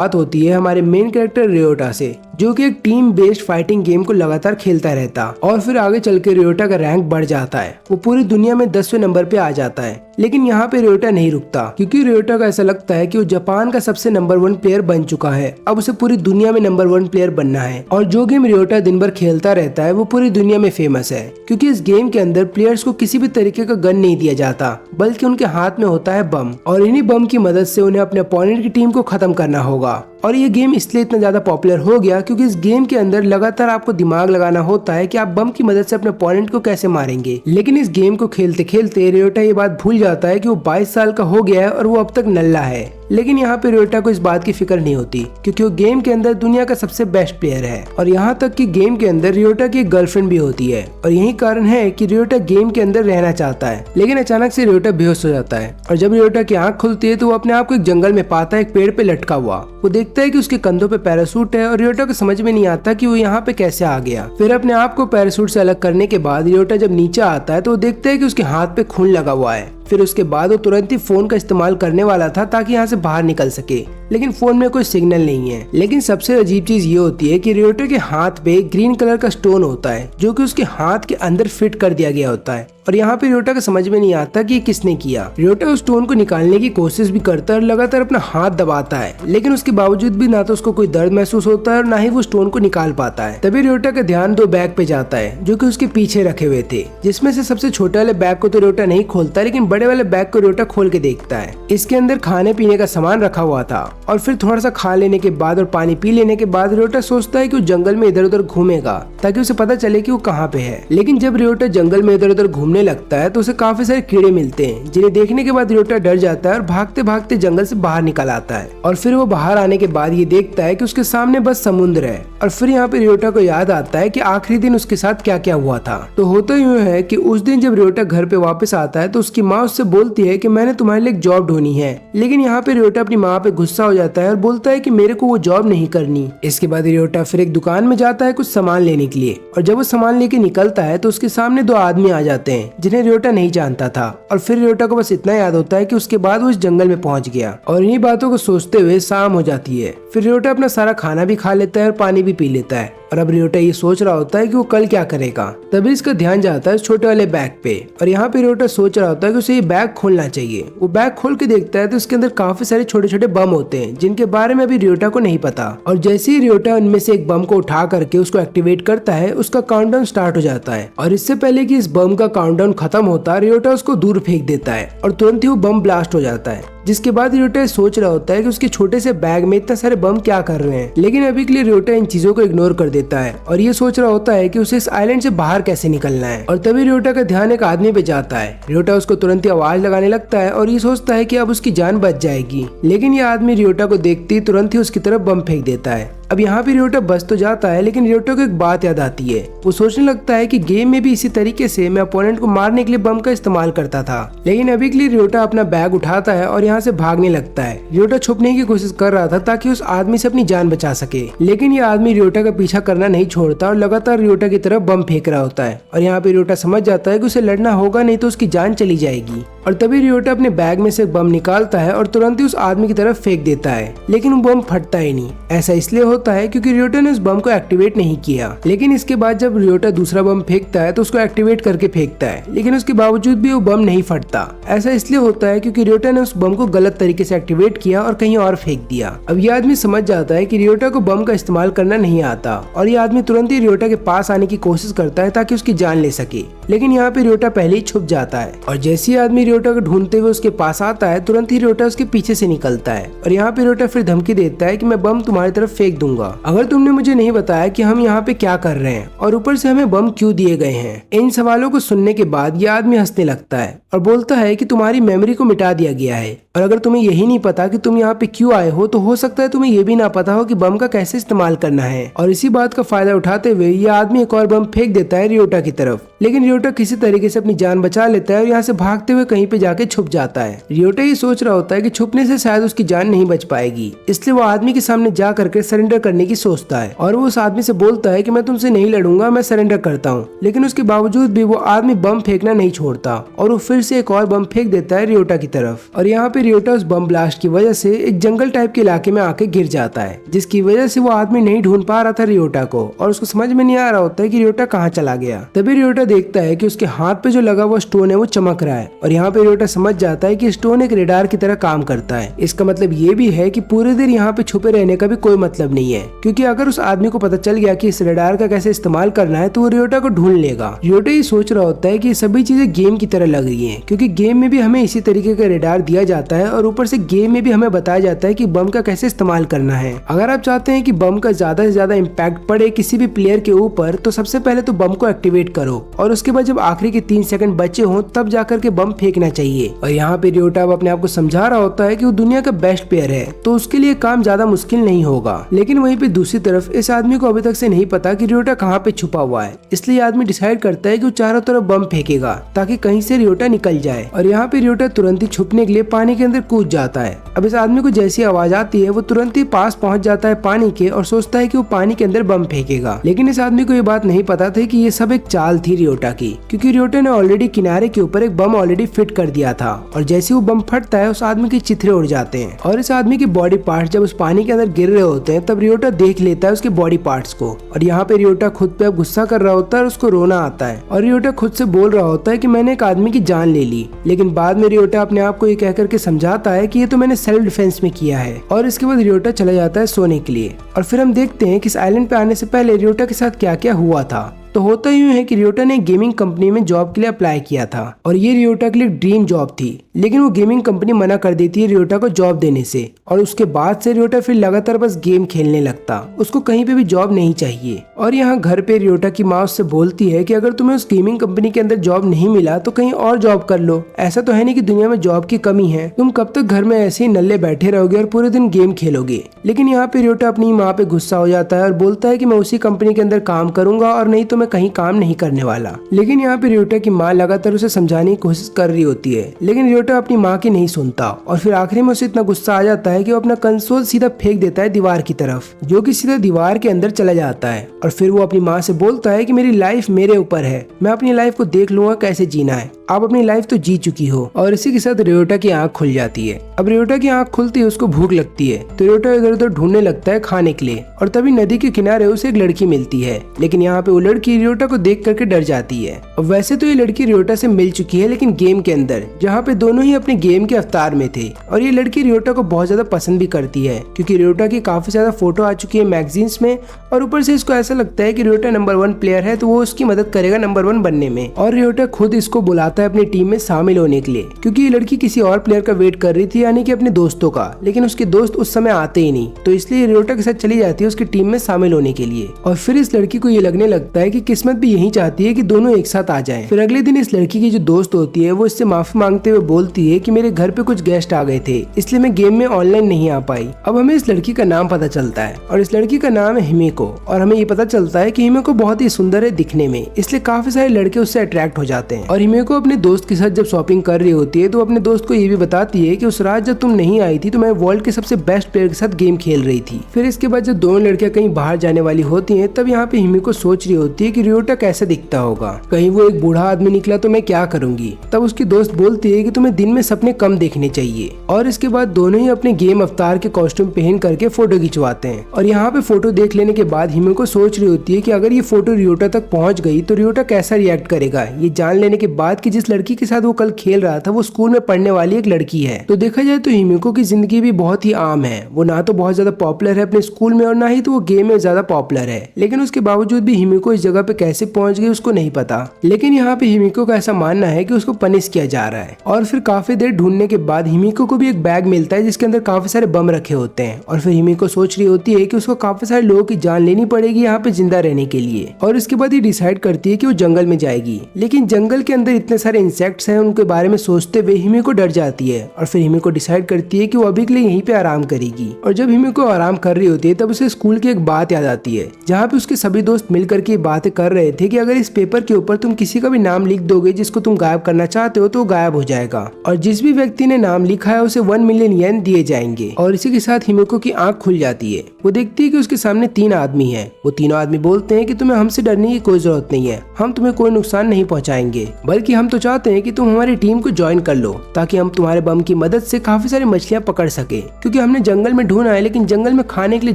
बात होती है हमारे मेन कैरेक्टर रियोटा से, जो कि एक टीम बेस्ड फाइटिंग गेम को लगातार खेलता रहता और फिर आगे चल के रियोटा का रैंक बढ़ जाता है। वो पूरी दुनिया में 10वें नंबर पे आ जाता है। लेकिन यहाँ पे रियोटा नहीं रुकता, क्योंकि रियोटा को ऐसा लगता है कि वो जापान का सबसे नंबर 1 प्लेयर बन चुका है। अब उसे पूरी दुनिया में नंबर 1 प्लेयर बनना है। और जो गेम रियोटा दिन भर खेलता रहता है वो पूरी दुनिया में फेमस है, क्योंकि इस गेम के अंदर प्लेयर्स को किसी भी तरीके का गन नहीं दिया जाता, बल्कि उनके हाथ में होता है बम। और इन्हीं बम की मदद से उन्हें अपने अपोनेंट की टीम को खत्म करना होगा। और ये गेम इसलिए इतना ज्यादा पॉपुलर हो गया क्योंकि इस गेम के अंदर लगातार आपको दिमाग लगाना होता है कि आप बम की मदद से अपने अपोनेंट को कैसे मारेंगे। लेकिन इस गेम को खेलते खेलते रियोटा ये बात भूल जाता है कि वो 22 साल का हो गया है और वो अब तक नल्ला है। लेकिन यहाँ पे रियोटा को इस बात की फिक्र नहीं होती, क्योंकि वो गेम के अंदर दुनिया का सबसे बेस्ट प्लेयर है। और यहाँ तक कि गेम के अंदर रियोटा की एक गर्लफ्रेंड भी होती है। और यही कारण है कि रियोटा गेम के अंदर रहना चाहता है। लेकिन अचानक से रियोटा बेहोश हो जाता है, और जब रियोटा की आंख खुलती है तो वो अपने आप को एक जंगल में पाता है, एक पेड़ पे लटका हुआ। वो देखता है कि उसके कंधों पे पैराशूट है, और रियोटा को समझ में नहीं आता कि वो यहाँ पे कैसे आ गया। फिर अपने आप को पैराशूट से अलग करने के बाद रियोटा जब नीचे आता है तो वो देखता है कि उसके हाथ पे खून लगा हुआ है। फिर उसके बाद वो तुरंत ही फोन का इस्तेमाल करने वाला था ताकि यहाँ से बाहर निकल सके, लेकिन फोन में कोई सिग्नल नहीं है। लेकिन सबसे अजीब चीज ये होती है कि रियोटा के हाथ पे ग्रीन कलर का स्टोन होता है, जो कि उसके हाथ के अंदर फिट कर दिया गया होता है। और यहाँ पे रियोटा को समझ में नहीं आता कि ये किसने किया। रियोटा उस स्टोन को निकालने की कोशिश भी करता है और लगातार अपना हाथ दबाता है, लेकिन उसके बावजूद भी ना तो उसको कोई दर्द महसूस होता है और ना ही वो स्टोन को निकाल पाता है। तभी रियोटा का ध्यान 2 बैग पे जाता है, जो कि उसके पीछे रखे हुए थे, जिसमें से सबसे छोटे वाले बैग को तो रियोटा नहीं खोलता, लेकिन बड़े वाले बैग को रियोटा खोल के देखता है। इसके अंदर खाने पीने का सामान रखा हुआ था। और फिर थोड़ा सा खा लेने के बाद और पानी पी लेने के बाद रियोटा सोचता है कि वो जंगल में इधर उधर घूमेगा, ताकि उसे पता चले कि वो कहाँ पे है। लेकिन जब रियोटा जंगल में इधर उधर घूमने लगता है तो उसे काफी सारे कीड़े मिलते हैं, जिन्हें देखने के बाद रियोटा डर जाता है और भागते भागते जंगल से बाहर निकल आता है। और फिर वो बाहर आने के बाद ये देखता है कि उसके सामने बस समुद्र है। और फिर यहाँ पे रियोटा को याद आता है कि आखिरी दिन उसके साथ क्या क्या हुआ था। तो होता यूँ है कि उस दिन जब रियोटा घर पे वापस आता है तो उसकी माँ उससे बोलती है कि मैंने तुम्हारे लिए एक जॉब ढूंढी है। लेकिन यहाँ पे रियोटा अपनी माँ पे गुस्सा हो जाता है और बोलता है कि मेरे को वो जॉब नहीं करनी। इसके बाद रियोटा फिर एक दुकान में जाता है कुछ सामान लेने के लिए, और जब वो सामान लेके निकलता है तो उसके सामने 2 आदमी आ जाते हैं, जिन्हें रियोटा नहीं जानता था। और फिर रियोटा को बस इतना याद होता है कि उसके बाद वो इस जंगल में पहुंच गया। और इन्हीं बातों को सोचते हुए शाम हो जाती है। फिर रियोटा अपना सारा खाना भी खा लेता है और पानी भी पी लेता है। और अब रियोटा ये सोच रहा होता है कि वो कल क्या करेगा। तभी इसका ध्यान जाता है छोटे वाले बैग पे, और यहाँ पे रियोटा सोच रहा होता है कि उसे ये बैग खोलना चाहिए। वो बैग खोल के देखता है तो उसके अंदर काफी सारे छोटे छोटे बम होते हैं, जिनके बारे में अभी रियोटा को नहीं पता। और जैसे ही रियोटा उनमें से एक बम को उठा करके उसको एक्टिवेट करता है, उसका काउंटडाउन स्टार्ट हो जाता है। और इससे पहले कि इस बम का काउंटडाउन खत्म होता है, रियोटा उसको दूर फेंक देता है और तुरंत ही वो बम ब्लास्ट हो जाता है। जिसके बाद रियोटा सोच रहा होता है कि उसके छोटे से बैग में इतना सारे बम क्या कर रहे हैं। लेकिन अभी के लिए रियोटा इन चीजों को इग्नोर कर देता है और ये सोच रहा होता है कि उसे इस आइलैंड से बाहर कैसे निकलना है। और तभी रियोटा का ध्यान एक आदमी पे जाता है। रियोटा उसको तुरंत ही आवाज लगाने लगता है और ये सोचता है कि अब उसकी जान बच जाएगी। लेकिन ये आदमी रियोटा को देखते ही तुरंत ही उसकी तरफ बम फेंक देता है। अब यहाँ पे रियोटा बच तो जाता है, लेकिन रियोटा को एक बात याद आती है। वो सोचने लगता है कि गेम में भी इसी तरीके से मैं अपोनेंट को मारने के लिए बम का इस्तेमाल करता था। लेकिन अभी के लिए रियोटा अपना बैग उठाता है और यहाँ से भागने लगता है। रियोटा छुपने की कोशिश कर रहा था ताकि उस आदमी से अपनी जान बचा सके, लेकिन ये आदमी रियोटा का पीछा करना नहीं छोड़ता और लगातार रियोटा की तरफ बम फेंक रहा होता है। और यहाँ पे रियोटा समझ जाता है कि उसे लड़ना होगा, नहीं तो उसकी जान चली जाएगी। और तभी रियोटा अपने बैग में से बम निकालता है और तुरंत ही उस आदमी की तरफ फेंक देता है, लेकिन वो बम फटता ही नहीं। ऐसा इसलिए होता है क्योंकि रियोटा ने उस बम को एक्टिवेट नहीं किया। लेकिन इसके बाद जब रियोटा दूसरा बम फेंकता है तो उसको एक्टिवेट करके फेंकता है, लेकिन उसके बावजूद भी वो बम नहीं फटता। ऐसा इसलिए होता है क्योंकि रियोटा ने उस बम को गलत तरीके से एक्टिवेट किया और कहीं और फेंक दिया। अब ये आदमी समझ जाता है कि रियोटा को बम का इस्तेमाल करना नहीं आता, और ये आदमी तुरंत ही रियोटा के पास आने की कोशिश करता है ताकि उसकी जान ले सके। लेकिन यहाँ पे रियोटा पहले ही छुप जाता है, और जैसे ही आदमी रियोटा को ढूंढते हुए उसके पास आता है, तुरंत ही रियोटा उसके पीछे से निकलता है। और यहाँ पे रियोटा फिर धमकी देता है कि मैं बम तुम्हारी तरफ फेंक दूंगा अगर तुमने मुझे नहीं बताया कि हम यहाँ पे क्या कर रहे हैं, और ऊपर से हमें बम क्यों दिए गए हैं। इन सवालों को सुनने के बाद ये आदमी हंसने लगता है और बोलता है कि तुम्हारी मेमोरी को मिटा दिया गया है, और अगर तुम्हें यही नहीं पता कि तुम यहाँ पे क्यों आए हो, तो हो सकता है तुम्हें ये भी ना पता हो कि बम का कैसे इस्तेमाल करना है। और इसी बात का फायदा उठाते हुए ये आदमी एक और बम फेंक देता है रियोटा की तरफ। लेकिन रियोटा किसी तरीके से अपनी जान बचा लेता है और यहाँ से भागते हुए कहीं पे जाके छुप जाता है। रियोटा ये सोच रहा होता है कि छुपने से शायद उसकी जान नहीं बच पाएगी, इसलिए वो आदमी के सामने जा करके सरेंडर करने की सोचता है। और वो उस आदमी से बोलता है कि मैं तुमसे नहीं लड़ूंगा, मैं सरेंडर करता हूँ। लेकिन उसके बावजूद भी वो आदमी बम फेंकना नहीं छोड़ता और वो फिर से एक और बम फेंक देता है रियोटा की तरफ। और यहाँ पे पे रियोटा उस बम ब्लास्ट की वजह से एक जंगल टाइप के इलाके में आके गिर जाता है, जिसकी वजह से वो आदमी नहीं ढूंढ पा रहा था रियोटा को और उसको समझ में नहीं आ रहा होता है कि रियोटा कहाँ चला गया। तभी रियोटा देखता है कि उसके हाथ पे जो लगा हुआ स्टोन है वो चमक रहा है और यहाँ पे रियोटा समझ जाता है कि स्टोन एक रेडार की तरह काम करता है। इसका मतलब ये भी है कि पूरे देर यहाँ पे छुपे रहने का भी कोई मतलब नहीं है, क्योंकि अगर उस आदमी को पता चल गया कि इस रेडार का कैसे इस्तेमाल करना है तो वो रियोटा को ढूंढ लेगा। रियोटा ये सोच रहा होता है कि सभी चीजें गेम की तरह लग रही है, क्योंकि गेम में भी हमें इसी तरीके का रेडार दिया जाता है और ऊपर से गेम में भी हमें बताया जाता है कि बम का कैसे इस्तेमाल करना है। अगर आप चाहते हैं कि बम का ज्यादा से ज्यादा इम्पैक्ट पड़े किसी भी प्लेयर के ऊपर तो सबसे पहले तो बम को एक्टिवेट करो और उसके बाद जब आखिरी के 3 सेकंड बचे हों तब जाकर के बम फेंकना चाहिए। और यहाँ पे रियोटा अपने आप को समझा रहा होता है कि वो दुनिया का बेस्ट प्लेयर है तो उसके लिए काम ज्यादा मुश्किल नहीं होगा। लेकिन वहीं पे दूसरी तरफ इस आदमी को अभी तक से नहीं पता कि रियोटा कहाँ पे छुपा हुआ है, इसलिए आदमी डिसाइड करता है कि वो चारों तरफ बम फेंकेगा ताकि कहीं से रियोटा निकल जाए। और यहाँ पे रियोटा तुरंत ही छुपने के लिए पानी के अंदर कूद जाता है। अब इस आदमी को जैसी आवाज आती है वो तुरंत ही पास पहुंच जाता है पानी के और सोचता है कि वो पानी के अंदर बम फेंकेगा। लेकिन इस आदमी को ये बात नहीं पता थी कि ये सब एक चाल थी रियोटा की, क्योंकि रियोटा ने ऑलरेडी किनारे के ऊपर एक बम ऑलरेडी फिट कर दिया था और जैसे वो बम फटता है उस आदमी के चिथड़े उड़ जाते हैं और इस आदमी के बॉडी पार्ट्स जब उस पानी के अंदर गिर रहे होते हैं तब रियोटा देख लेता है उसके बॉडी पार्ट्स को और यहाँ पे रियोटा खुद पे अब गुस्सा कर रहा होता है और उसको रोना आता है और रियोटा खुद से बोल रहा होता है कि मैंने एक आदमी की जान ले ली। लेकिन बाद में रियोटा अपने आप को ये कह करके समझाता है कि ये तो मैंने सेल्फ डिफेंस में किया है। और इसके बाद रियोटा चला जाता है सोने के लिए और फिर हम देखते हैं कि इस आइलैंड पे आने से पहले रियोटा के साथ क्या क्या हुआ था। तो होता यूं है कि रियोटा ने गेमिंग कंपनी में जॉब के लिए अप्लाई किया था और ये रियोटा के लिए ड्रीम जॉब थी, लेकिन वो गेमिंग कंपनी मना कर देती है रियोटा को जॉब देने से और उसके बाद से रियोटा फिर लगातार बस गेम खेलने लगता, उसको कहीं पे भी जॉब नहीं चाहिए। और यहाँ घर पे रियोटा की माँ उससे बोलती है कि अगर तुम्हें उस गेमिंग कंपनी के अंदर जॉब नहीं मिला तो कहीं और जॉब कर लो, ऐसा तो है नहीं कि दुनिया में जॉब की कमी है, तुम कब तक घर में ऐसे ही नल्ले बैठे रहोगे और पूरे दिन गेम खेलोगे। लेकिन यहाँ पे रियोटा अपनी माँ पे गुस्सा हो जाता है और बोलता है कि मैं उसी कंपनी के अंदर काम करूंगा और नहीं तो मैं कहीं काम नहीं करने वाला। लेकिन यहाँ पे रियोटा की माँ लगातार उसे समझाने की कोशिश कर रही होती है, लेकिन रियोटा अपनी माँ की नहीं सुनता और फिर आखिरी में उसे इतना गुस्सा आ जाता है कि वो अपना कंसोल सीधा फेंक देता है दीवार की तरफ, जो कि सीधा दीवार के अंदर चला जाता है। और फिर वो अपनी माँ से बोलता है कि मेरी लाइफ मेरे ऊपर है, मैं अपनी लाइफ को देख लूंगा कैसे जीना है, आप अपनी लाइफ तो जी चुकी हो। और इसी के साथ रियोटा की आंख खुल जाती है। अब रियोटा की आंख खुलती है उसको भूख लगती है तो रियोटा इधर उधर ढूंढने लगता है खाने के लिए और तभी नदी के किनारे उसे एक लड़की मिलती है। लेकिन यहाँ पे वो लड़की रियोटा को देख करके डर जाती है। और वैसे तो ये लड़की रियोटा से मिल चुकी है लेकिन गेम के अंदर, जहाँ पे दोनों ही अपने गेम के अवतार में थे। और ये लड़की रियोटा को बहुत ज्यादा पसंद भी करती है क्योंकि रियोटा की काफी ज्यादा फोटो आ चुकी है मैगजीन्स में और ऊपर से इसको ऐसा लगता है कि रियोटा नंबर 1 प्लेयर है तो वो उसकी मदद करेगा नंबर 1 बनने में। और रियोटा खुद इसको बुलाता है अपनी टीम में शामिल होने के लिए, क्योंकि ये लड़की किसी और प्लेयर का वेट कर रही थी, यानी कि अपने दोस्तों का, लेकिन उसके दोस्त उस समय आते ही नहीं, तो इसलिए रियोटा के साथ चली जाती है उसकी टीम में शामिल होने के लिए। और फिर इस लड़की को ये लगने लगता है कि किस्मत भी यही चाहती है कि दोनों एक साथ आ जाएं। फिर अगले दिन इस लड़की की जो दोस्त होती है वो इससे माफी मांगते हुए बोलती है कि मेरे घर पे कुछ गेस्ट आ गए थे इसलिए मैं गेम में ऑनलाइन नहीं आ पाई। अब हमें इस लड़की का नाम पता चलता है और इस लड़की का नाम है हिमेको और हमें ये पता चलता है कि हिमेको बहुत ही सुंदर है दिखने में, इसलिए काफी सारे लड़के उससे अट्रैक्ट हो जाते हैं। और हिमेको अपने दोस्त के साथ जब शॉपिंग कर रही होती है तो अपने दोस्त को ये भी बताती है कि उस रात जब तुम नहीं आई थी तो मैं वर्ल्ड के सबसे बेस्ट प्लेयर के साथ गेम खेल रही थी। फिर इसके बाद जब दोनों लड़कियां कहीं बाहर जाने वाली होती हैं तब यहाँ पे हिमेको सोच रही होती है कि रियोटा कैसा दिखता होगा, कहीं वो एक बूढ़ा आदमी निकला तो मैं क्या करूंगी। तब उसकी दोस्त बोलती है कि तुम्हें दिन में सपने कम देखने चाहिए। और इसके बाद दोनों ही अपने गेम अवतार के कॉस्ट्यूम पहन करके फोटो खिंचवाते हैं। और यहाँ पे फोटो देख लेने के बाद हिमेको सोच रही होती है कि अगर ये फोटो रियोटा तक पहुंच गई तो रियोटा कैसा रिएक्ट करेगा, ये जान लेने के बाद कि जिस लड़की के साथ वो कल खेल रहा था वो स्कूल में पढ़ने वाली एक लड़की है। तो देखा जाए तो हिमेको की जिंदगी भी बहुत ही आम है, वो ना तो बहुत ज्यादा पॉपुलर है अपने स्कूल में और ना ही तो वो गेम में ज्यादा पॉपुलर है, लेकिन उसके बावजूद भी हिमेको इस जगह पे कैसे पहुंच गई उसको नहीं पता। लेकिन यहाँ पे हिमेको का ऐसा मानना है कि उसको पनिश किया जा रहा है। और फिर काफी देर ढूंढने के बाद हिमेको को भी एक बैग मिलता है जिसके अंदर काफी सारे बम रखे होते हैं। और फिर हिमेको सोच रही होती है कि उसको काफी सारे लोगों की जान लेनी पड़ेगी यहाँ पे जिंदा रहने के लिए। और इसके बाद ये डिसाइड करती है कि वो जंगल में जाएगी, लेकिन जंगल के अंदर इतने सारे इंसेक्ट्स हैं उनके बारे में सोचते हुए हिमेको डर जाती है। और फिर हिमेको डिसाइड करती है कि वो अभी के लिए यहीं पे आराम करेगी। और जब हिमेको आराम कर रही होती है तब उसे स्कूल की एक बात याद आती है जहाँ पे उसके सभी दोस्त मिल करके बातें बातें कर रहे थे कि अगर इस पेपर के ऊपर तुम किसी का भी नाम लिख दोगे जिसको तुम गायब करना चाहते हो तो वो गायब हो जाएगा और जिस भी व्यक्ति ने नाम लिखा है उसे 1 मिलियन येन दिए जाएंगे। और इसी के साथ हिमिको की आंख खुल जाती है। वो देखती है कि उसके सामने 3 आदमी हैं। वो तीनों आदमी बोलते हैं कि तुम्हें हमसे डरने की कोई जरूरत नहीं है, हम तुम्हें कोई नुकसान नहीं पहुंचाएंगे, बल्कि हम तो चाहते हैं कि तुम हमारी टीम को ज्वाइन कर लो ताकि हम तुम्हारे बम की मदद से काफी सारी मछलियां पकड़ सके, क्योंकि हमने जंगल में ढूंढा है लेकिन जंगल में खाने के लिए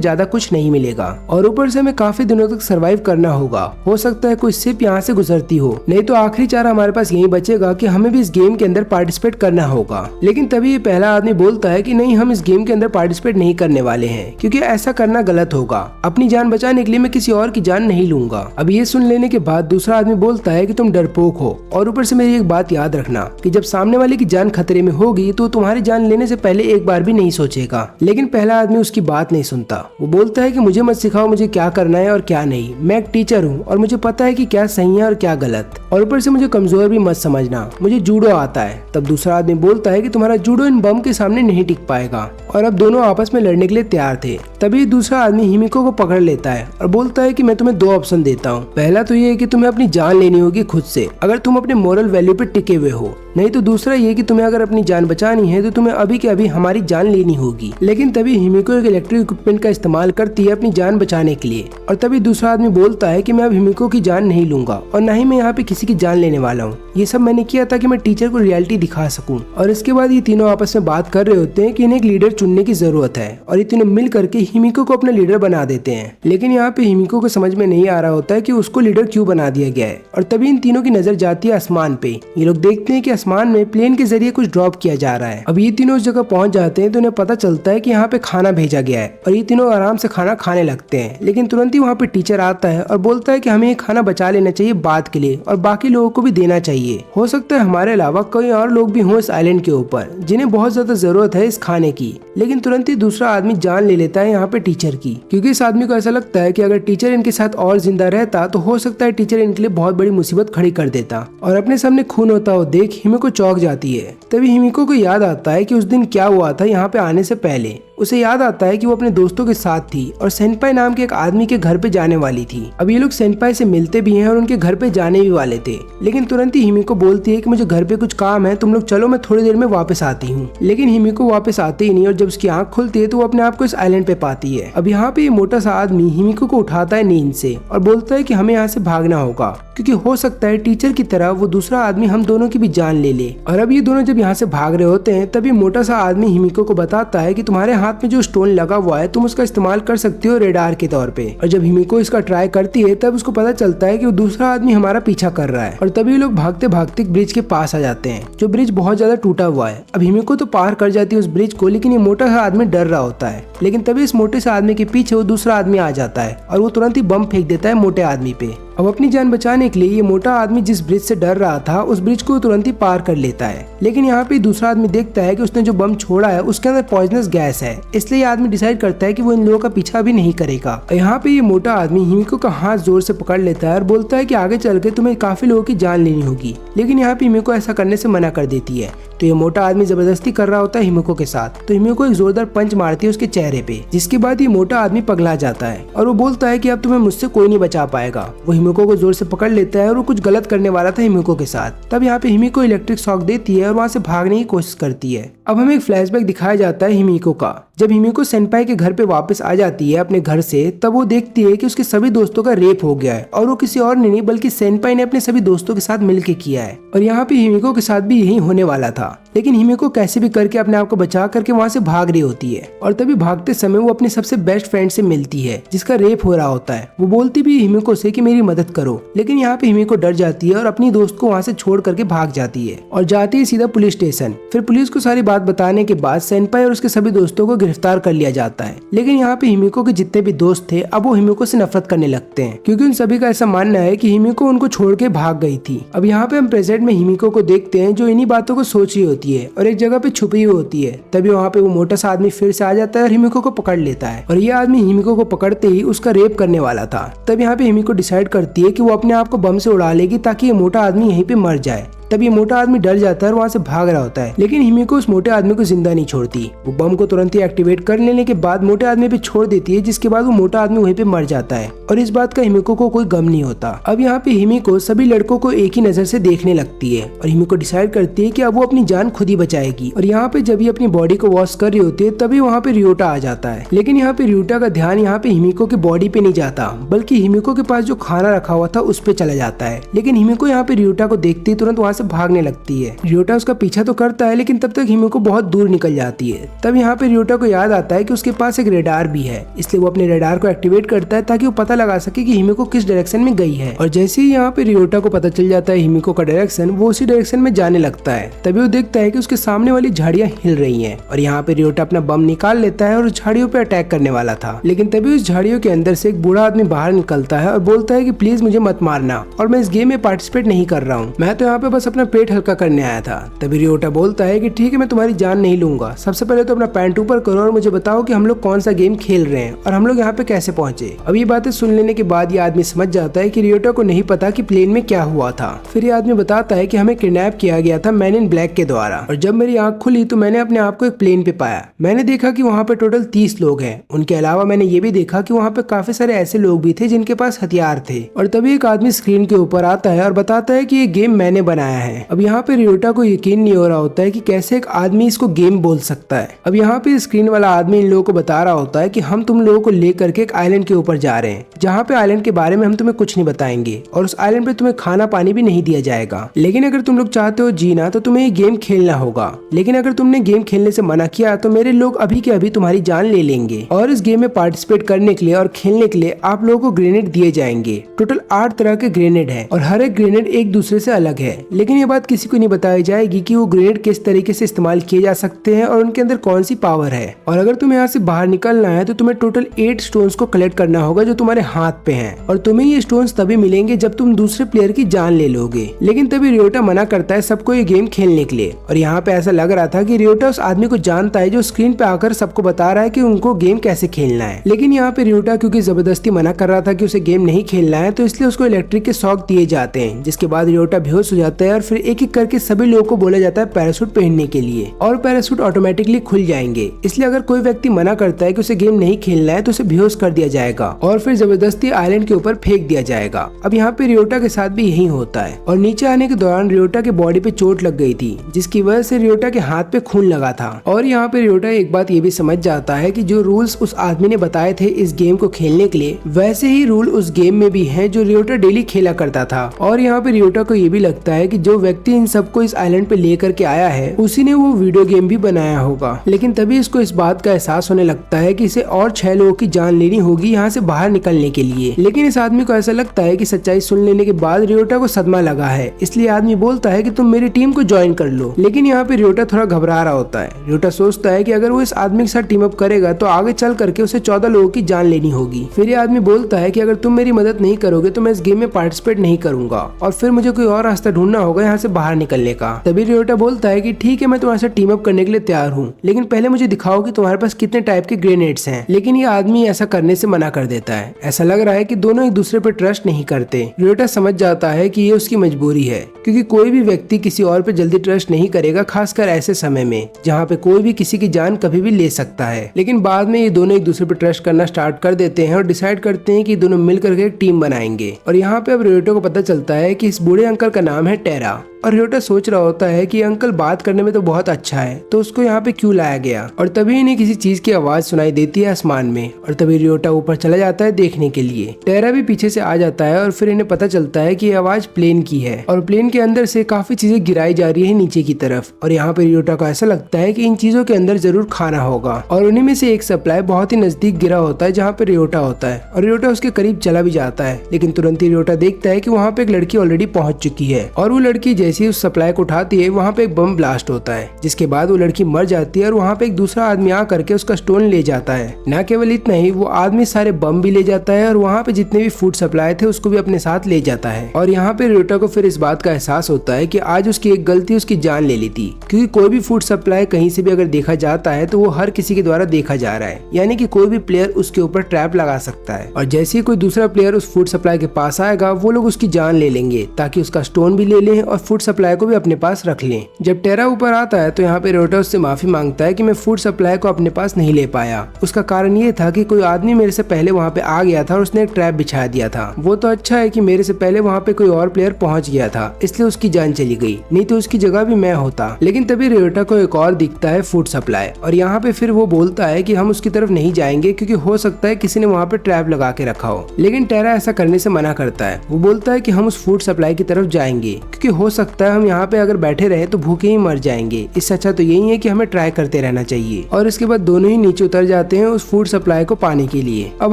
ज्यादा कुछ नहीं मिलेगा और ऊपर से हमें काफी दिनों तक सर्वाइव करना होगा। हो सकता है कोई शिप यहाँ से गुजरती हो, नहीं तो आखिरी चारा हमारे पास यही बचेगा कि हमें भी इस गेम के अंदर पार्टिसिपेट करना होगा। लेकिन तभी ये पहला आदमी बोलता है कि नहीं, हम इस गेम के अंदर पार्टिसिपेट नहीं करने वाले हैं क्योंकि ऐसा करना गलत होगा। अपनी जान बचाने के लिए मैं किसी और की जान नहीं लूंगा। अब ये सुन लेने के बाद दूसरा आदमी बोलता है कि तुम डरपोक हो और ऊपर से मेरी एक बात याद रखना कि जब सामने वाले की जान खतरे में होगी तो तुम्हारी जान लेने से पहले एक बार भी नहीं सोचेगा। लेकिन पहला आदमी उसकी बात नहीं सुनता। वो बोलता है कि मुझे मत सिखाओ मुझे क्या करना है और क्या नहीं, मैं एक टीचर हूँ और मुझे पता है कि क्या सही है और क्या गलत, और ऊपर से मुझे कमजोर भी मत समझना, मुझे जूडो आता है। तब दूसरा आदमी बोलता है कि तुम्हारा जूडो इन बम के सामने नहीं टिक पाएगा, और अब दोनों आपस में लड़ने के लिए तैयार थे। तभी दूसरा आदमी हिमिको को पकड़ लेता है और बोलता है कि मैं तुम्हें 2 ऑप्शन देता हूँ। पहला तो ये है कि तुम्हें अपनी जान लेनी होगी खुद से अगर तुम अपने मोरल वैल्यू पे टिके हुए हो, नहीं तो दूसरा ये कि तुम्हें अगर अपनी जान बचानी है तो तुम्हें अभी के अभी हमारी जान लेनी होगी। लेकिन तभी हिमिको एक इलेक्ट्रिक इक्विपमेंट का इस्तेमाल करती है अपनी जान बचाने के लिए, और तभी दूसरा आदमी बोलता है कि मैं अब हिमिको की जान नहीं लूंगा और न ही मैं यहाँ पे किसी की जान लेने वाला हूँ। ये सब मैंने किया ताकि मैं टीचर को रियलिटी दिखा सकूं। और इसके बाद ये तीनों आपस में बात कर रहे होते हैं कि इन्हें एक लीडर चुनने की जरूरत है और ये तीनों मिल करके हिमिको को अपना लीडर बना देते हैं। लेकिन यहाँ पे हिमिको को समझ में नहीं आ रहा होता है कि उसको लीडर क्यों बना दिया गया है। और तभी इन तीनों की नजर जाती है आसमान पे। ये लोग देखते हैं कि आसमान में प्लेन के जरिए कुछ ड्रॉप किया जा रहा है। अब ये तीनों उस जगह पहुंच जाते हैं तो उन्हें पता चलता है कि यहाँ पे खाना भेजा गया है और ये तीनों आराम से खाना खाने लगते हैं। लेकिन तुरंत ही वहाँ पे टीचर आता है और बोलता है कि हमें ये खाना बचा लेना चाहिए बाद के लिए और बाकी लोगों को भी देना चाहिए। हो सकता है हमारे अलावा कोई और लोग भी हों इस आइलैंड के ऊपर जिन्हें बहुत ज्यादा जरूरत है इस खाने की। लेकिन तुरंत ही दूसरा आदमी जान ले लेता है यहाँ पे टीचर की, क्योंकि इस आदमी को ऐसा लगता है कि अगर टीचर इनके साथ और जिंदा रहता तो हो सकता है टीचर इनके लिए बहुत बड़ी मुसीबत खड़ी कर देता। और अपने सामने खून होता हुआ देख हिमिको चौंक जाती है। तभी हिमिको को याद आता है कि उस दिन क्या हुआ था यहाँ पे आने से पहले। उसे याद आता है कि वो अपने दोस्तों के साथ थी और सेनपाई नाम के एक आदमी के घर पे जाने वाली थी। अब ये लोग सेनपाई से मिलते भी हैं और उनके घर पे जाने भी वाले थे। लेकिन तुरंत ही हिमिको बोलती है कि मुझे घर पे कुछ काम है, तुम लोग चलो, मैं थोड़ी देर में वापस आती हूँ। लेकिन हिमिको वापस आते ही नहीं और जब उसकी आंख खुलती है तो वो अपने आप को इस आइलैंड पे पाती है। अब यहाँ पे ये मोटा सा आदमी हिमिको को उठाता है नींद से और बोलता है कि हमें यहाँ से भागना होगा, क्योंकि हो सकता है टीचर की तरह वो दूसरा आदमी हम दोनों की भी जान ले ले। और अब ये दोनों जब यहाँ से भाग रहे होते हैं तभी मोटा सा आदमी हिमिको को बताता है कि तुम्हारे हाथ में जो स्टोन लगा हुआ है तुम उसका इस्तेमाल कर सकती हो रेडार के तौर पे। और जब हिमिको इसका ट्राई करती है तब उसको पता चलता है कि वो दूसरा आदमी हमारा पीछा कर रहा है। और तभी लोग भागते भागते ब्रिज के पास आ जाते हैं, जो ब्रिज बहुत ज्यादा टूटा हुआ है। अब हिमिको तो पार कर जाती है उस ब्रिज को, लेकिन ये मोटा सा आदमी डर रहा होता है। लेकिन तभी इस मोटे से आदमी के पीछे वो दूसरा आदमी आ जाता है और वो तुरंत ही बम फेंक देता है मोटे आदमी पे। अब अपनी जान बचाने के लिए ये मोटा आदमी जिस ब्रिज से डर रहा था उस ब्रिज को तुरंत ही पार कर लेता है। लेकिन यहाँ पे दूसरा आदमी देखता है कि उसने जो बम छोड़ा है उसके अंदर पॉइजनस गैस है, इसलिए ये आदमी डिसाइड करता है कि वो इन लोगों का पीछा भी नहीं करेगा। और यहाँ पे ये मोटा आदमी हिमिको का हाथ जोर से पकड़ लेता है और बोलता है कि आगे चल के तुम्हें काफी लोगों की जान लेनी होगी। लेकिन यहाँ पे हिमिको ऐसा करने से मना कर देती है। तो ये मोटा आदमी जबरदस्ती कर रहा होता है हिमिको के साथ, तो हिमिको एक जोरदार पंच मारती है उसके चेहरे पे, जिसके बाद ये मोटा आदमी पगला जाता है और वो बोलता है कि अब तुम्हें मुझसे कोई नहीं बचा पाएगा। वो हिमिको को जोर से पकड़ लेता है और वो कुछ गलत करने वाला था हिमिको के साथ। तब यहाँ पे हिमिको इलेक्ट्रिक शॉक देती है और वहाँ से भागने की कोशिश करती है। अब हमें एक फ्लैशबैक दिखाया जाता है हिमिको का। जब हिमिको सेनपाई के घर पे वापस आ जाती है अपने घर से, तब वो देखती है कि उसके सभी दोस्तों का रेप हो गया है और वो किसी और ने नहीं बल्कि सेनपाई ने अपने सभी दोस्तों के साथ मिलकर किया है। और यहाँ पे हिमिको के साथ भी यही होने वाला था। लेकिन हिमिको कैसे भी करके अपने आप को बचा करके वहाँ से भाग रही होती है। और तभी भागते समय वो अपने सबसे बेस्ट फ्रेंड से मिलती है जिसका रेप हो रहा होता है। वो बोलती भी हिमिको से कि मेरी मदद करो, लेकिन यहाँ पे हिमिको डर जाती है और अपनी दोस्त को वहाँ से छोड़ करके भाग जाती है और जाती है सीधा पुलिस स्टेशन। फिर पुलिस को सारी बात बताने के बाद सेनपाई और उसके सभी दोस्तों को गिरफ्तार कर लिया जाता है। लेकिन यहाँ पे हिमिको के जितने भी दोस्त थे अब वो हिमिको से नफरत करने लगते हैं, क्योंकि उन सभी का ऐसा मानना है कि हिमिको उनको छोड़ के भाग गई थी। अब यहाँ पे हम प्रेजेंट में हिमिको को देखते हैं जो इन्हीं बातों को सोच रही होती है और एक जगह पे छुपी हुई होती है। तभी वहाँ पे वो मोटा सा आदमी फिर से आ जाता है और हिमिको को पकड़ लेता है। और ये आदमी हिमिको को पकड़ते ही उसका रेप करने वाला था। तब यहाँ पे हिमिको डिसाइड करती है कि वो अपने आप को बम से उड़ा लेगी ताकि ये मोटा आदमी यहीं पे मर जाए, तब ये मोटा आदमी डर जाता है और वहाँ से भाग रहा होता है, लेकिन हिमिको उस मोटे आदमी को जिंदा नहीं छोड़ती। वो बम को तुरंत ही एक्टिवेट कर लेने के बाद मोटे आदमी पे छोड़ देती है, जिसके बाद वो मोटा आदमी वहीं पे मर जाता है और इस बात का हिमिको को कोई गम नहीं होता। अब यहाँ पे हिमिको सभी लड़कों को एक ही नजर से देखने लगती है और हिमिको डिसाइड करती है कि अब वो अपनी जान खुद ही बचाएगी। और यहाँ पे जब ये अपनी बॉडी को वॉश कर रही होती है तभी वहाँ पे रियोटा आ जाता है, लेकिन यहाँ पे रियोटा का ध्यान यहाँ पे हिमिको की बॉडी पे नहीं जाता, बल्कि हिमिको के पास जो खाना रखा हुआ था उस पे चला जाता है। लेकिन हिमिको यहाँ पे रियोटा को देखती है तुरंत वहाँ से भागने लगती है। रियोटा उसका पीछा तो करता है, लेकिन तब तक हिमिको बहुत दूर निकल जाती है। तब यहाँ पे रियोटा को याद आता है कि उसके पास एक रेडार भी है, इसलिए वो अपने रेडार को एक्टिवेट करता है ताकि वो पता लगा सके कि हिमिको किस डायरेक्शन में गई है। और जैसे ही यहाँ पे रियोटा को पता चल जाता है हिमिको का डायरेक्शन, वो उसी डायरेक्शन में जाने लगता है। तभी वो देखता है कि उसके सामने वाली झाड़ियां हिल रही हैं और यहाँ पे रियोटा अपना बम निकाल लेता है और उस झाड़ियों पे अटैक करने वाला था। लेकिन तभी उस झाड़ियों के अंदर से एक बूढ़ा आदमी बाहर निकलता है और बोलता है कि प्लीज मुझे मत मारना और मैं इस गेम में पार्टिसिपेट नहीं कर रहा हूँ, मैं तो यहाँ पे बस अपना पेट हल्का करने आया था। तभी रियोटा बोलता है कि ठीक है, मैं तुम्हारी जान नहीं लूंगा, सबसे पहले तो अपना पैंट ऊपर करो और मुझे बताओ कि हम लोग कौन सा गेम खेल रहे हैं और हम लोग यहाँ पे कैसे पहुंचे। अब ये बातें सुन लेने के बाद ये आदमी समझ जाता है कि रियोटा को नहीं पता कि प्लेन में क्या हुआ था। फिर ये आदमी बताता है कि हमें किडनैप किया गया था मैन इन ब्लैक के द्वारा, और जब मेरी आंख खुली तो मैंने अपने आप को एक प्लेन पे पाया। मैंने देखा कि वहाँ पे टोटल 30 लोग हैं। उनके अलावा मैंने ये भी देखा कि वहाँ पे काफी सारे ऐसे लोग भी थे जिनके पास हथियार थे। और तभी एक आदमी स्क्रीन के ऊपर आता है और बताता है कि ये गेम मैंने बनाया है। अब यहाँ पे रियोटा को यकीन नहीं हो रहा होता है कि कैसे एक आदमी इसको गेम बोल सकता है। अब यहाँ पे स्क्रीन वाला आदमी इन लोगों को बता रहा होता है कि हम तुम लोगों को लेकर के एक आइलैंड के ऊपर जा रहे हैं, जहाँ पे आइलैंड के बारे में हम तुम्हें कुछ नहीं बताएंगे और उस आइलैंड पे तुम्हें खाना पानी भी नहीं दिया जाएगा। लेकिन अगर तुम लोग चाहते हो जीना तो तुम्हें ये गेम खेलना होगा, लेकिन अगर तुमने गेम खेलने से मना किया तो मेरे लोग अभी के अभी तुम्हारी जान ले लेंगे। और इस गेम में पार्टिसिपेट करने के लिए और खेलने के लिए आप लोगों को ग्रेनेड दिए जाएंगे। टोटल 8 तरह के ग्रेनेड है और हर एक ग्रेनेड एक दूसरे से अलग है, लेकिन ये बात किसी को नहीं बताई जाएगी कि वो ग्रेनेड किस तरीके से इस्तेमाल किए जा सकते हैं और उनके अंदर कौन सी पावर है। और अगर तुम्हें यहाँ से बाहर निकलना है तो तुम्हें टोटल 8 स्टोन्स को कलेक्ट करना होगा जो तुम्हारे हाथ पे हैं, और तुम्हें ये स्टोन्स तभी मिलेंगे जब तुम दूसरे प्लेयर की जान ले लोगे। लेकिन तभी रियोटा मना करता है सबको ये गेम खेलने के लिए। और यहाँ पे ऐसा लग रहा था कि रियोटा उस आदमी को जानता है जो स्क्रीन पे आकर सबको बता रहा है कि उनको गेम कैसे खेलना है। लेकिन यहाँ पे रियोटा क्योंकि जबरदस्ती मना कर रहा था कि उसे गेम नहीं खेलना है, तो इसलिए उसको इलेक्ट्रिक के शॉक दिए जाते हैं, जिसके बाद रियोटा बेहोश हो जाता है और फिर एक एक करके सभी लोगों को बोला जाता है पैराशूट पहनने के लिए, और पैराशूट ऑटोमेटिकली खुल जाएंगे। इसलिए अगर कोई व्यक्ति मना करता है कि उसे गेम नहीं खेलना है तो उसे बेहोश कर दिया जाएगा और फिर जबरदस्ती आइलैंड के ऊपर फेंक दिया जाएगा। अब यहाँ पे रियोटा के साथ भी यही होता है और नीचे आने के दौरान रियोटा के बॉडी पे चोट लग गई थी, जिसकी वजह से रियोटा के हाथ पे खून लगा था। और यहाँ पे रियोटा एक बात ये भी समझ जाता है कि जो रूल्स उस आदमी ने बताए थे इस गेम को खेलने के लिए, वैसे ही रूल उस गेम में भी हैं जो रियोटा डेली खेला करता था। और यहाँ पे रियोटा को ये भी लगता है कि जो व्यक्ति इन सबको इस आइलैंड पे लेकर के आया है उसी ने वो वीडियो गेम भी बनाया होगा। लेकिन तभी इसको इस बात का एहसास होने लगता है कि इसे और 6 लोगों की जान लेनी होगी यहाँ से बाहर निकलने के लिए। लेकिन इस आदमी को ऐसा लगता है कि सच्चाई सुन लेने के बाद रियोटा को सदमा लगा है, इसलिए आदमी बोलता है कि तुम मेरी टीम को ज्वाइन कर लो। लेकिन यहाँ पे रियोटा थोड़ा घबरा रहा होता है। रियोटा सोचता है कि अगर वो इस आदमी के साथ टीम अप करेगा तो आगे चल करके उसे 14 लोगों की जान लेनी होगी। फिर ये आदमी बोलता है कि अगर तुम मेरी मदद नहीं करोगे तो मैं इस गेम में पार्टिसिपेट नहीं करूंगा और फिर मुझे कोई और रास्ता ढूंढना होगा यहाँ से बाहर निकलने का। तभी रियोटा बोलता है कि ठीक है, मैं तुम्हारे साथ टीम अप करने के लिए तैयार हूँ, लेकिन पहले मुझे दिखाओ कि तुम्हारे पास कितने टाइप के ग्रेनेड्स हैं। लेकिन ये आदमी ऐसा करने से मना कर देता है। ऐसा लग रहा है कि दोनों एक दूसरे पर ट्रस्ट नहीं करते। रियोटा समझ जाता है कि ये उसकी मजबूरी है, क्योंकि कोई भी व्यक्ति किसी और पे जल्दी ट्रस्ट नहीं करेगा, खासकर ऐसे समय में जहाँ पे कोई भी किसी की जान कभी भी ले सकता है। लेकिन बाद में ये दोनों एक दूसरे पे ट्रस्ट करना स्टार्ट कर देते हैं और डिसाइड करते हैं कि दोनों मिलकर के एक टीम बनाएंगे। और यहाँ पे अब रियोटा को पता चलता है कि इस बूढ़े अंकल का नाम है टेरा, और रियोटा सोच रहा होता है कि अंकल बात करने में तो बहुत अच्छा है, तो उसको यहाँ पे क्यों लाया गया। और तभी इन्हें किसी चीज की आवाज सुनाई देती है आसमान में, और तभी रियोटा ऊपर चला जाता है देखने के लिए। टेरा भी पीछे से आ जाता है और फिर इन्हें पता चलता है कि ये आवाज प्लेन की है और प्लेन के अंदर से काफी चीजें गिराई जा रही है नीचे की तरफ। और यहाँ पे रियोटा को ऐसा लगता है कि इन चीजों के अंदर जरूर खाना होगा, और उन्हीं में से एक सप्लाई बहुत ही नजदीक गिरा होता है जहाँ पे रियोटा होता है, और रियोटा उसके करीब चला भी जाता है। लेकिन तुरंत ही रियोटा देखता है कि वहाँ पे एक लड़की ऑलरेडी पहुंच चुकी है, और वो लड़की जैसे ही उस सप्लाई को उठाती है वहाँ पे एक बम ब्लास्ट होता है, जिसके बाद वो लड़की मर जाती है और वहाँ पे एक दूसरा आदमी आ करके उसका स्टोन ले जाता है। न केवल इतना ही, वो आदमी सारे बम भी ले जाता है और वहाँ पे जितने भी फूड सप्लाई थे उसको भी अपने साथ ले जाता है। और यहाँ पे रियोटा को फिर इस बात का एहसास होता है कि आज उसकी एक गलती उसकी जान ले ली थी, क्योंकि कोई भी फूड सप्लाई कहीं से भी अगर देखा जाता है तो वो हर किसी के द्वारा देखा जा रहा है, यानी कि कोई भी प्लेयर उसके ऊपर ट्रैप लगा सकता है। और जैसे ही कोई दूसरा प्लेयर उस फूड सप्लाई के पास आएगा वो लोग उसकी जान ले लेंगे ताकि उसका स्टोन भी ले लें लें और फूड सप्लाई को भी अपने पास रख लें। जब टेरा ऊपर आता है तो यहाँ पे रियोटा उससे माफी मांगता है कि मैं फूड सप्लाई को अपने पास नहीं ले पाया। उसका कारण ये था कि कोई आदमी मेरे से पहले वहाँ पे आ गया था और उसने एक ट्रैप बिछा दिया था। वो तो अच्छा है कि मेरे से पहले वहाँ पे कोई और प्लेयर पहुंच गया था, इसलिए उसकी जान चली गई, नहीं तो उसकी जगह भी मैं होता। लेकिन तभी रियोटा को एक और दिखता है फूड सप्लाई, और यहाँ पे फिर वो बोलता है कि हम उसकी तरफ नहीं जाएंगे क्योंकि हो सकता है किसी ने वहाँ पे ट्रैप लगा के रखा हो। लेकिन टेरा ऐसा करने से मना करता है। वो बोलता है कि हम उस फूड सप्लाई की तरफ जाएंगे क्योंकि हो सकता है हम यहाँ पे अगर बैठे रहे तो भूखे ही मर जाएंगे। इससे अच्छा तो यही है कि हमें ट्राई करते रहना चाहिए। और इसके बाद दोनों ही नीचे उतर जाते हैं उस फूड सप्लाई को पाने के लिए। अब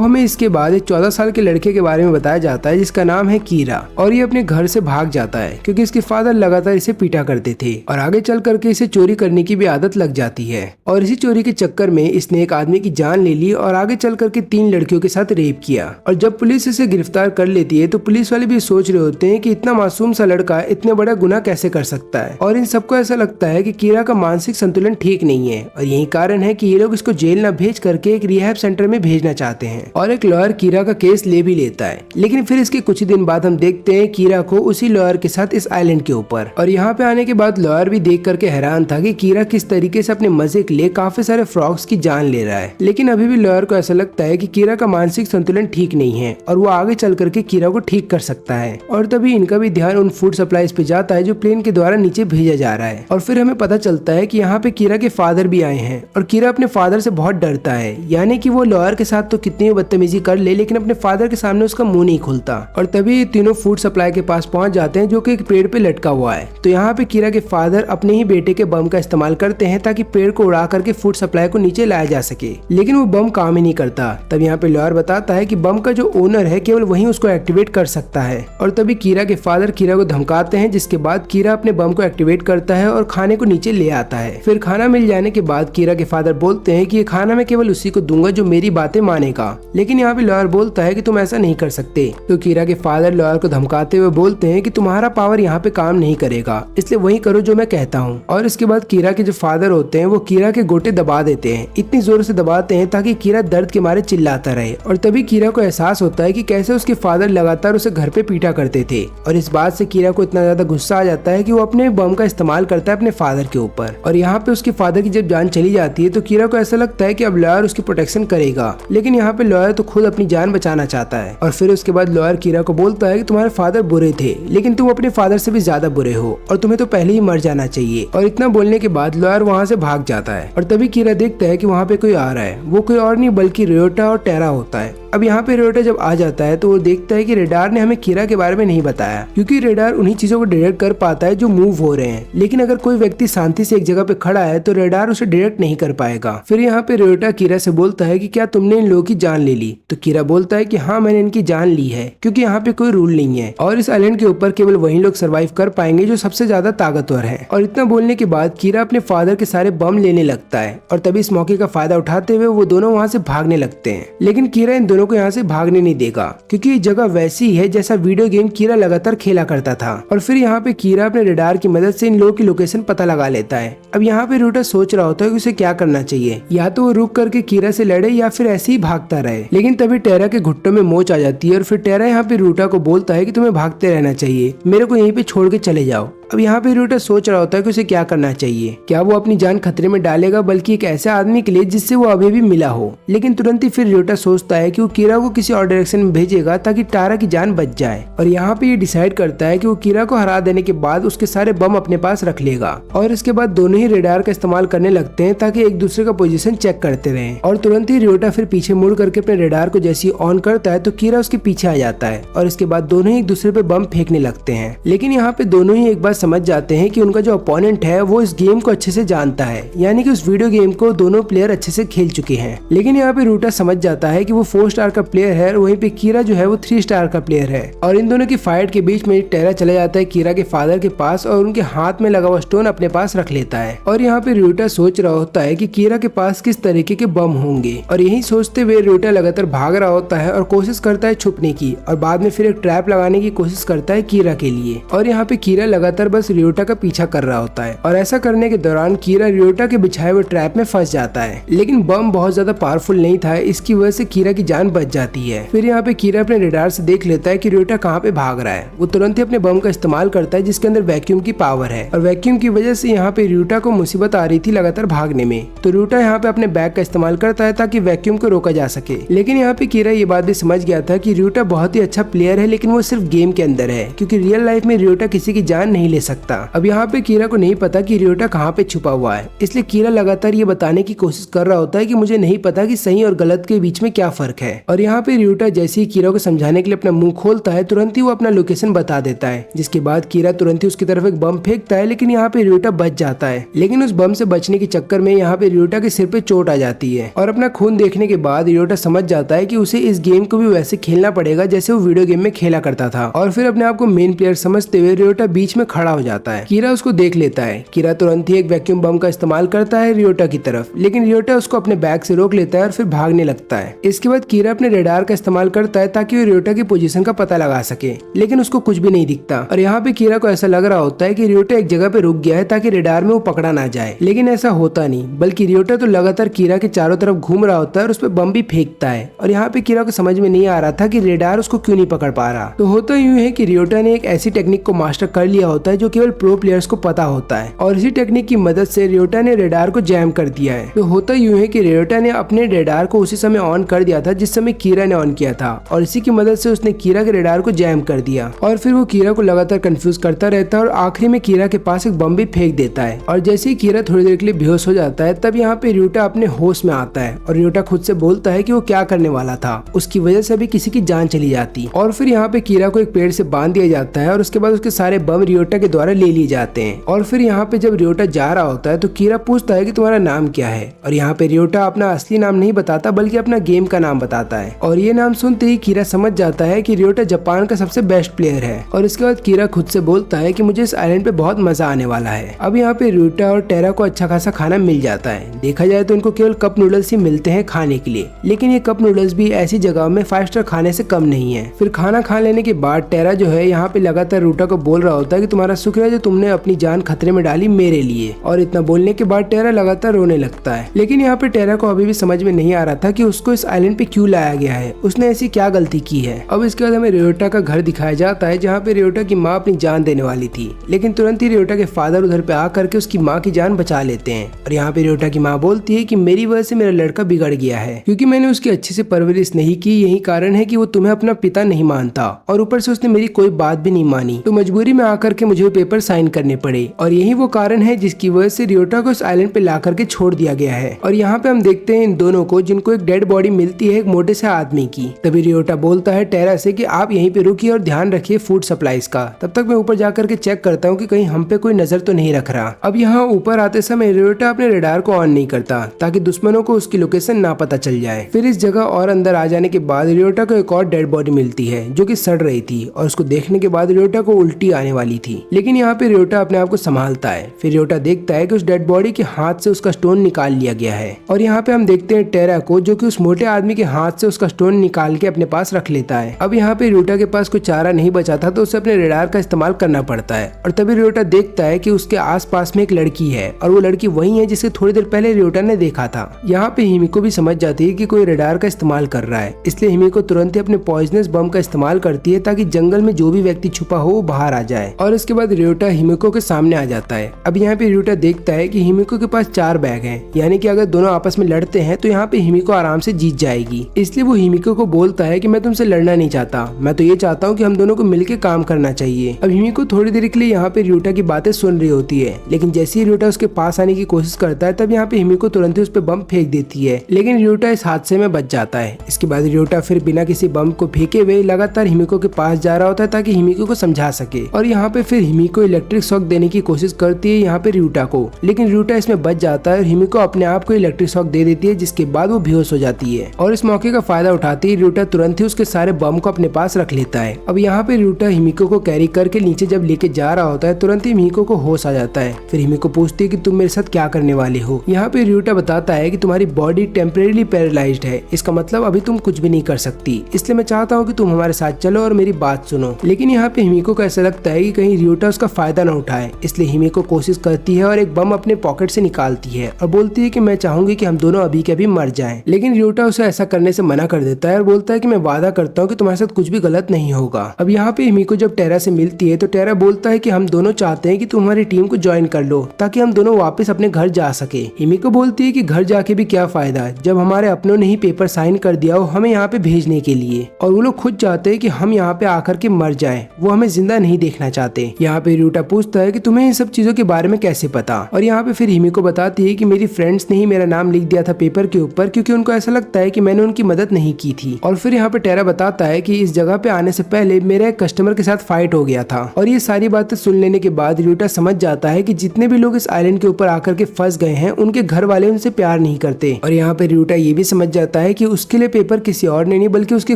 हमें इसके बाद एक 14 साल के लड़के के बारे में बताया जाता है जिसका नाम है कीरा, और ये अपने घर से भाग जाता है क्योंकि इसके फादर लगातार इसे पीटा करते थे और आगे चल करके इसे चोरी करने की भी आदत लग जाती है। और इसी चोरी के चक्कर में इसने एक आदमी की जान ले ली और आगे चल करके 3 लड़कियों के साथ रेप किया। और जब पुलिस इसे गिरफ्तार कर लेती है तो पुलिस वाले भी सोच रहे होते हैं कि इतना मासूम सा लड़का इतने बड़ा गुनाह कैसे कर सकता है। और इन सबको ऐसा लगता है कि कीरा का मानसिक संतुलन ठीक नहीं है और यही कारण है कि ये लोग इसको जेल न भेज करके एक रिहैब सेंटर में भेजना चाहते हैं। और एक लॉयर कीरा का केस ले भी लेता है। लेकिन फिर इसके कुछ दिन बाद हम देखते हैं कीरा को उसी लॉयर के साथ इस आइलैंड के ऊपर। और यहाँ पे आने के बाद लॉयर भी देख करके हैरान था कि कीरा किस तरीके से अपने मजे के लिए काफी सारे फ्रॉग्स की जान ले रहा है। लेकिन अभी भी लॉयर को ऐसा लगता है कि कीरा का मानसिक संतुलन ठीक नहीं है और वो आगे चल करके कीरा को ठीक कर सकता है। और तभी इनका भी ध्यान उन फूड सप्लाईज पे जाता है जो प्लेन के द्वारा नीचे भेजा जा रहा है। और फिर हमें पता चलता है कि यहाँ पे कीरा के फादर भी आए हैं और कीरा अपने फादर से बहुत डरता है। यानी कि वो लॉयर के साथ तो कितनी बदतमीजी कर ले लेकिन अपने फादर के सामने उसका मुंह नहीं खुलता। और तभी ये तीनों फूड सप्लाई के पास पहुंच जाते हैं जो कि एक पेड़ पे लटका हुआ है। तो यहाँ पे कीरा के फादर अपने ही बेटे के बम का इस्तेमाल करते हैं ताकि पेड़ को उड़ा करके फूड सप्लाई को नीचे लाया जा सके, लेकिन वो बम काम ही नहीं करता। तब यहाँ पे लॉयर बताता है कि बम का जो ओनर है केवल वही उसको एक्टिवेट कर सकता है। और तभी कीरा के फादर कीरा को धमकाते हैं, जिसके बाद कीरा अपने बम को एक्टिवेट करता है और खाने को नीचे ले आता है। फिर खाना मिल जाने के बाद कीरा के फादर बोलते हैं कि ये खाना मैं केवल उसी को दूंगा जो मेरी बातें मानेगा। लेकिन यहाँ पे लॉयर बोलता है कि तुम ऐसा नहीं कर सकते। तो कीरा के फादर लॉयर को धमकाते हुए बोलते हैं कि तुम्हारा पावर यहाँ पे काम नहीं करेगा, इसलिए वही करो जो मैं कहता हूँ। और इसके बाद कीरा के जो फादर होते हैं वो कीरा के गोटे दबा देते हैं, इतनी जोर से दबाते हैं ताकि कीरा दर्द के मारे चिल्लाता रहे। और तभी कीरा को एहसास होता है कि कैसे उसके फादर लगातार उसे घर पे पीटा करते थे। और इस बात से कीरा को इतना ज्यादा गुस्सा आ जाता है कि वो अपने बम का इस्तेमाल करता है अपने फादर के ऊपर। और यहाँ पे उसके फादर की जब जान चली जाती है तो कीरा को ऐसा लगता है कि अब लॉयर उसकी प्रोटेक्शन करेगा, लेकिन यहाँ पे लॉयर तो खुद अपनी जान बचाना चाहता है। और फिर उसके बाद लॉयर कीरा को बोलता है कि तुम्हारे फादर बुरे थे लेकिन तुम अपने फादर से भी ज्यादा बुरे हो और तुम्हें तो पहले ही मर जाना चाहिए। और इतना बोलने के बाद लॉयर वहाँ से भाग जाता है। और तभी कीरा देखता है कि वहाँ पे कोई आ रहा है। वो कोई और नहीं बल्कि रियोटा और टेरा होता है। अब यहाँ पे रियोटा जब आ जाता है तो वो देखता है कि रेडार ने हमें कीरा के बारे में नहीं बताया, क्योंकि रेडार उन्हीं चीजों को डिटेक्ट कर पाता है जो मूव हो रहे हैं। लेकिन अगर कोई व्यक्ति शांति से एक जगह पे खड़ा है तो रेडार उसे डिटेक्ट नहीं कर पाएगा। फिर यहाँ पे रियोटा कीरा से बोलता है कि क्या तुमने इन लोगों की जान ले ली? तो कीरा बोलता है कि हाँ, मैंने इनकी जान ली है क्योंकि यहाँ पे कोई रूल नहीं है और इस आइलैंड के ऊपर केवल वही लोग सर्वाइव कर पाएंगे जो सबसे ज्यादा ताकतवर है। और इतना बोलने के बाद कीरा अपने फादर के सारे बम लेने लगता है और तभी इस मौके का फायदा उठाते हुए वो दोनों वहाँ से भागने लगते हैं। लेकिन कीरा इन दोनों को यहाँ से भागने नहीं देगा क्योंकि ये जगह वैसी है जैसा वीडियो गेम कीरा लगातार खेला करता था। और फिर यहाँ पे कीरा अपने रेडार की मदद से इन लोगों की लोकेशन पता लगा लेता है। अब यहाँ पे रियोटा सोच रहा होता है कि उसे क्या करना चाहिए, या तो वो रुक करके कीरा से लड़े या फिर ऐसे ही भागता रहे। लेकिन तभी टेरा के घुट्टों में मोच आ जाती है और फिर टेरा यहाँ पे रियोटा को बोलता है कि तुम्हें भागते रहना चाहिए, मेरे को यहीं पे छोड़ के चले जाओ। अब यहाँ पे रियोटा सोच रहा होता है कि उसे क्या करना चाहिए। क्या वो अपनी जान खतरे में डालेगा बल्कि एक ऐसे आदमी के लिए जिससे वो अभी भी मिला हो। लेकिन तुरंत ही फिर रियोटा सोचता है कि वो कीरा को किसी और डायरेक्शन में भेजेगा ताकि टारा की जान बच जाए। और यहाँ पे ये डिसाइड करता है कि वो कीरा को हरा देने के बाद उसके सारे बम अपने पास रख लेगा। और इसके बाद दोनों ही रेडार का इस्तेमाल करने लगते हैं ताकि एक दूसरे का पोजीशन चेक करते रहें। और तुरंत ही रियोटा फिर पीछे मुड़ करके अपने रेडार को जैसे ही ऑन करता है तो कीरा उसके पीछे आ जाता है और इसके बाद दोनों ही एक दूसरे पे बम फेंकने लगते हैं। लेकिन यहाँ पे दोनों ही एक बात समझ जाते हैं कि उनका जो अपोनेंट है वो इस गेम को अच्छे से जानता है, यानी कि उस वीडियो गेम को दोनों प्लेयर अच्छे से खेल चुके हैं। लेकिन यहाँ पे रियोटा समझ जाता है कि वो 4 स्टार का प्लेयर है और वहीं पे कीरा जो है वो 3 स्टार का प्लेयर है। और इन दोनों की फाइट के बीच में टेरा चला जाता है कीरा के फादर के पास और उनके हाथ में लगा हुआ स्टोन अपने पास रख लेता है। और यहाँ पे रियोटा सोच रहा होता है कि कीरा के पास किस तरीके के बम होंगे। और यही सोचते हुए रियोटा लगातार भाग रहा होता है और कोशिश करता है छुपने की, और बाद में फिर एक ट्रैप लगाने की कोशिश करता है कीरा के लिए। और यहाँ पे कीरा लगातार लगातार बस रियोटा का पीछा कर रहा होता है और ऐसा करने के दौरान कीरा रियोटा के बिछाए हुए ट्रैप में फंस जाता है। लेकिन बम बहुत ज्यादा पावरफुल नहीं था, इसकी वजह से कीरा की जान बच जाती है। फिर यहाँ पे कीरा अपने रेडार से देख लेता है कि रियोटा कहाँ पे भाग रहा है। वो तुरंत ही अपने बम का इस्तेमाल करता है जिसके अंदर वैक्यूम की पावर है और वैक्यूम की वजह से यहाँ पे रियोटा को मुसीबत आ रही थी लगातार भागने में। तो रियोटा यहाँ पे अपने बैग का इस्तेमाल करता है ताकि वैक्यूम को रोका जा सके। लेकिन यहाँ पे कीरा ये बात भी समझ गया था कि रियोटा बहुत ही अच्छा प्लेयर है, लेकिन वो सिर्फ गेम के अंदर है, क्योंकि रियल लाइफ में रियोटा किसी की जान नहीं ले सकता। अब यहाँ पे कीरा को नहीं पता कि रियोटा कहाँ पे छुपा हुआ है, इसलिए कीरा लगातार ये बताने की कोशिश कर रहा होता है कि मुझे नहीं पता कि सही और गलत के बीच में क्या फर्क है। और यहाँ पे रियोटा जैसे ही कीरा को समझाने के लिए अपना मुंह खोलता है, तुरंत ही वो अपना लोकेशन बता देता है, जिसके बाद कीरा तुरंत ही उसकी तरफ एक बम फेंकता है। लेकिन यहाँ पे रियोटा बच जाता है, लेकिन उस बम से बचने के चक्कर में यहाँ पे रियोटा के सिर पे चोट आ जाती है और अपना खून देखने के बाद रियोटा समझ जाता है कि उसे इस गेम को भी वैसे खेलना पड़ेगा जैसे वो वीडियो गेम में खेला करता था। और फिर अपने आप को मेन प्लेयर समझते हुए रियोटा बीच में खड़ा हो जाता है। कीरा उसको देख लेता है। कीरा तुरंत ही एक वैक्यूम बम का इस्तेमाल करता है रियोटा की तरफ, लेकिन रियोटा उसको अपने बैग से रोक लेता है और फिर भागने लगता है। इसके बाद कीरा अपने रेडार का इस्तेमाल करता है ताकि वो रियोटा की पोजीशन का पता लगा सके, लेकिन उसको कुछ भी नहीं दिखता। और यहाँ पे कीरा को ऐसा लग रहा होता है कि रियोटा एक जगह पे रुक गया है ताकि रेडार में वो पकड़ा ना जाए, लेकिन ऐसा होता नहीं, बल्कि रियोटा तो लगातार कीरा के चारों तरफ घूम रहा होता है और उस पर बम भी फेंकता है। और यहाँ पे कीरा को समझ में नहीं आ रहा था कि रेडार उसको क्यों नहीं पकड़ पा रहा। तो होता यूं है कि रियोटा ने एक ऐसी टेक्निक को मास्टर कर लिया होता है जो केवल प्रो प्लेयर्स को पता होता है, और इसी टेक्निक की मदद से रियोटा ने रेडार को जैम कर दिया है। तो होता यूं है कि रियोटा ने अपने रेडार को उसी समय ऑन कर दिया था जिस समय कीरा ने ऑन किया था, और इसी की मदद से उसने कीरा के रेडार को जैम कर दिया। और फिर वो कीरा को लगातार कंफ्यूज करता रहता है और आखिरी में कीरा के पास एक बम भी फेंक देता है। और जैसे ही कीरा थोड़ी देर के लिए बेहोश हो जाता है, तब यहाँ पे रियोटा अपने होश में आता है और रियोटा खुद से बोलता है कि वो क्या करने वाला था, उसकी वजह से भी किसी की जान चली जाती। और फिर यहाँ पे कीरा को एक पेड़ से बांध दिया जाता है और उसके बाद उसके सारे बम रियोटा के द्वारा ले लिए जाते हैं। और फिर यहाँ पे जब रियोटा जा रहा होता है तो कीरा पूछता है कि तुम्हारा नाम क्या है, और यहाँ पे रियोटा अपना असली नाम नहीं बताता बल्कि अपना गेम का नाम बताता है। और ये नाम सुनते ही कीरा समझ जाता है कि रियोटा जापान का सबसे बेस्ट प्लेयर है। और इसके बाद कीरा खुद से बोलता है कि मुझे इस आइलैंड पे बहुत मजा आने वाला है। अब यहाँ पे रियोटा और टेरा को अच्छा खासा खाना मिल जाता है। देखा जाए तो उनको केवल कप नूडल्स ही मिलते हैं खाने के लिए, लेकिन ये कप नूडल्स भी ऐसी जगह में 5 स्टार खाने से कम नहीं है। फिर खाना खा लेने के बाद टेरा जो है यहाँ पे लगातार रियोटा को बोल रहा होता है कि तुम्हारा शुक्र है जो तुमने अपनी जान खतरे में डाली मेरे लिए। और इतना बोलने के बाद टेरा लगातार रोने लगता है। लेकिन यहाँ पे टेरा को अभी भी समझ में नहीं आ रहा था कि उसको इस आइलैंड पे क्यों लाया गया है, उसने ऐसी क्या गलती की है। अब इसके बाद हमें रियोटा का घर दिखाया जाता है जहाँ पे रियोटा की माँ अपनी जान देने वाली थी, लेकिन तुरंत ही रियोटा के फादर उधर पे आकर के उसकी माँ की जान बचा लेते हैं। और यहाँ पे रियोटा की माँ बोलती है कि मेरी वजह से मेरा लड़का बिगड़ गया है, क्योंकि मैंने उसकी अच्छे से परवरिश नहीं की, यही कारण है कि वो तुम्हें अपना पिता नहीं मानता, और ऊपर से उसने मेरी कोई बात भी नहीं मानी, तो मजबूरी में आकर के मुझे पेपर साइन करने पड़े। और यही वो कारण है जिसकी वजह से रियोटा को इस आइलैंड पे ला करके छोड़ दिया गया है। और यहाँ पे हम देखते हैं इन दोनों को, जिनको एक डेड बॉडी मिलती है एक मोटे से आदमी की। तभी रियोटा बोलता है टेरा से कि आप यहीं पे रुकिए और ध्यान रखिए फूड सप्लाईज का, तब तक मैं ऊपर जाकर के चेक करता हूँ कि कहीं हम पे कोई नजर तो नहीं रख रहा। अब यहाँ ऊपर आते समय रियोटा अपने रेडार को ऑन नहीं करता ताकि दुश्मनों को उसकी लोकेशन ना पता चल जाए। फिर इस जगह और अंदर आ जाने के बाद रियोटा को एक और डेड बॉडी मिलती है जो कि सड़ रही थी, और उसको देखने के बाद रियोटा को उल्टी आने वाली थी। लेकिन यहाँ पे रियोटा अपने आप को संभालता है। फिर रियोटा देखता है कि उस डेड बॉडी के हाथ से उसका स्टोन निकाल लिया गया है। और यहाँ पे हम देखते हैं टेरा को, जो कि उस मोटे आदमी के हाथ से उसका स्टोन निकाल के अपने पास रख लेता है। अब यहाँ पे रियोटा के पास कोई चारा नहीं बचा था, तो उसे अपने रेडार का इस्तेमाल करना पड़ता है। और तभी रियोटा देखता है कि उसके आसपास में एक लड़की है, और वो लड़की वही है जिसे थोड़ी देर पहले रियोटा ने देखा था। यहाँ पे हिमिको भी समझ जाती है कि कोई रेडार का इस्तेमाल कर रहा है, इसलिए हिमिको तुरंत ही अपने पॉइजनस बम का इस्तेमाल करती है ताकि जंगल में जो भी व्यक्ति छुपा हो वो बाहर आ जाए। और इसके बाद रियोटा हिमिको के सामने आ जाता है। अब यहाँ पे रियोटा देखता है कि हिमिको के पास 4 बैग हैं, यानी कि अगर दोनों आपस में लड़ते हैं तो यहाँ पे हिमिको आराम से जीत जाएगी। इसलिए वो हिमिको को बोलता है कि मैं तुमसे लड़ना नहीं चाहता, मैं तो ये चाहता हूँ कि हम दोनों को मिलकर काम करना चाहिए। अब हिमिको थोड़ी देर के लिए यहाँ पे रियोटा की बातें सुन रही होती है, लेकिन जैसे ही रियोटा उसके पास आने की कोशिश करता है तब यहाँ पे हिमिको तुरंत ही उस पर बम फेंक देती है, लेकिन रियोटा इस हादसे में बच जाता है। इसके बाद रियोटा फिर बिना किसी बम को फेंके हुए लगातार हिमिको के पास जा रहा होता है ताकि हिमिको को समझा सके। और यहाँ पे फिर हिमिको इलेक्ट्रिक शॉक देने की कोशिश करती है यहाँ पे रियोटा को, लेकिन रियोटा इसमें बच जाता है और हिमिको अपने आप को इलेक्ट्रिक शॉक दे देती है, जिसके बाद वो बेहोश हो जाती है। और इस मौके का फायदा उठाते ही रियोटा तुरंत ही उसके सारे बम को अपने पास रख लेता है। अब यहाँ पे रियोटा हिमिको को कैरी करके नीचे जब लेके जा रहा होता है, तुरंत ही हिमिको को होश आ जाता है। फिर हिमिको पूछती है कि तुम मेरे साथ क्या करने वाले हो। यहाँ पे रियोटा बताता है कि तुम्हारी बॉडी टेम्परेरी पैरालाइज्ड है, इसका मतलब अभी तुम कुछ भी नहीं कर सकती, इसलिए मैं चाहता हूँ कि तुम हमारे साथ चलो और मेरी बात सुनो। लेकिन यहाँ पे हिमिको को ऐसा लगता है कि कहीं रियोटा उसका फायदा न उठाए, इसलिए हिमिको कोशिश करती है और एक बम अपने पॉकेट से निकालती है और बोलती है कि मैं चाहूंगी कि हम दोनों अभी के अभी मर जाएं। लेकिन रियोटा उसे ऐसा करने से मना कर देता है और बोलता है कि मैं वादा करता हूँ कि तुम्हारे साथ कुछ भी गलत नहीं होगा। अब यहाँ पे हिमिको जब टेरा से मिलती है तो टेरा बोलता है कि हम दोनों चाहते हैं कि तुम हमारी टीम को ज्वाइन कर लो ताकि हम दोनों वापस अपने घर जा सके। हिमिको बोलती है कि घर जाके भी क्या फायदा जब हमारे अपनों ने ही पेपर साइन कर दिया हो हमें यहाँ पे भेजने के लिए, और वो लोग खुद चाहते हैं कि हम यहाँ पे आकर के मर जाएं, वो हमें जिंदा नहीं देखना चाहते। यहाँ पे रियोटा पूछता है कि तुम्हें इन सब चीजों के बारे में कैसे पता, और यहाँ पे फिर हिमिको बताती है कि मेरी फ्रेंड्स ने ही मेरा नाम लिख दिया था पेपर के ऊपर क्योंकि उनको ऐसा लगता है कि मैंने उनकी मदद नहीं की थी। और फिर यहाँ पे टेरा बताता है कि इस जगह पे आने से पहले मेरा एक कस्टमर के साथ फाइट हो गया था। और ये सारी बातें सुन लेने के बाद रियोटा समझ जाता है कि जितने भी लोग इस आइलैंड के ऊपर आकर के फंस गए हैं उनके घर वाले उनसे प्यार नहीं करते। और यहाँ पे रियोटा ये भी समझ जाता है कि उसके लिए पेपर किसी और ने नहीं बल्कि उसकी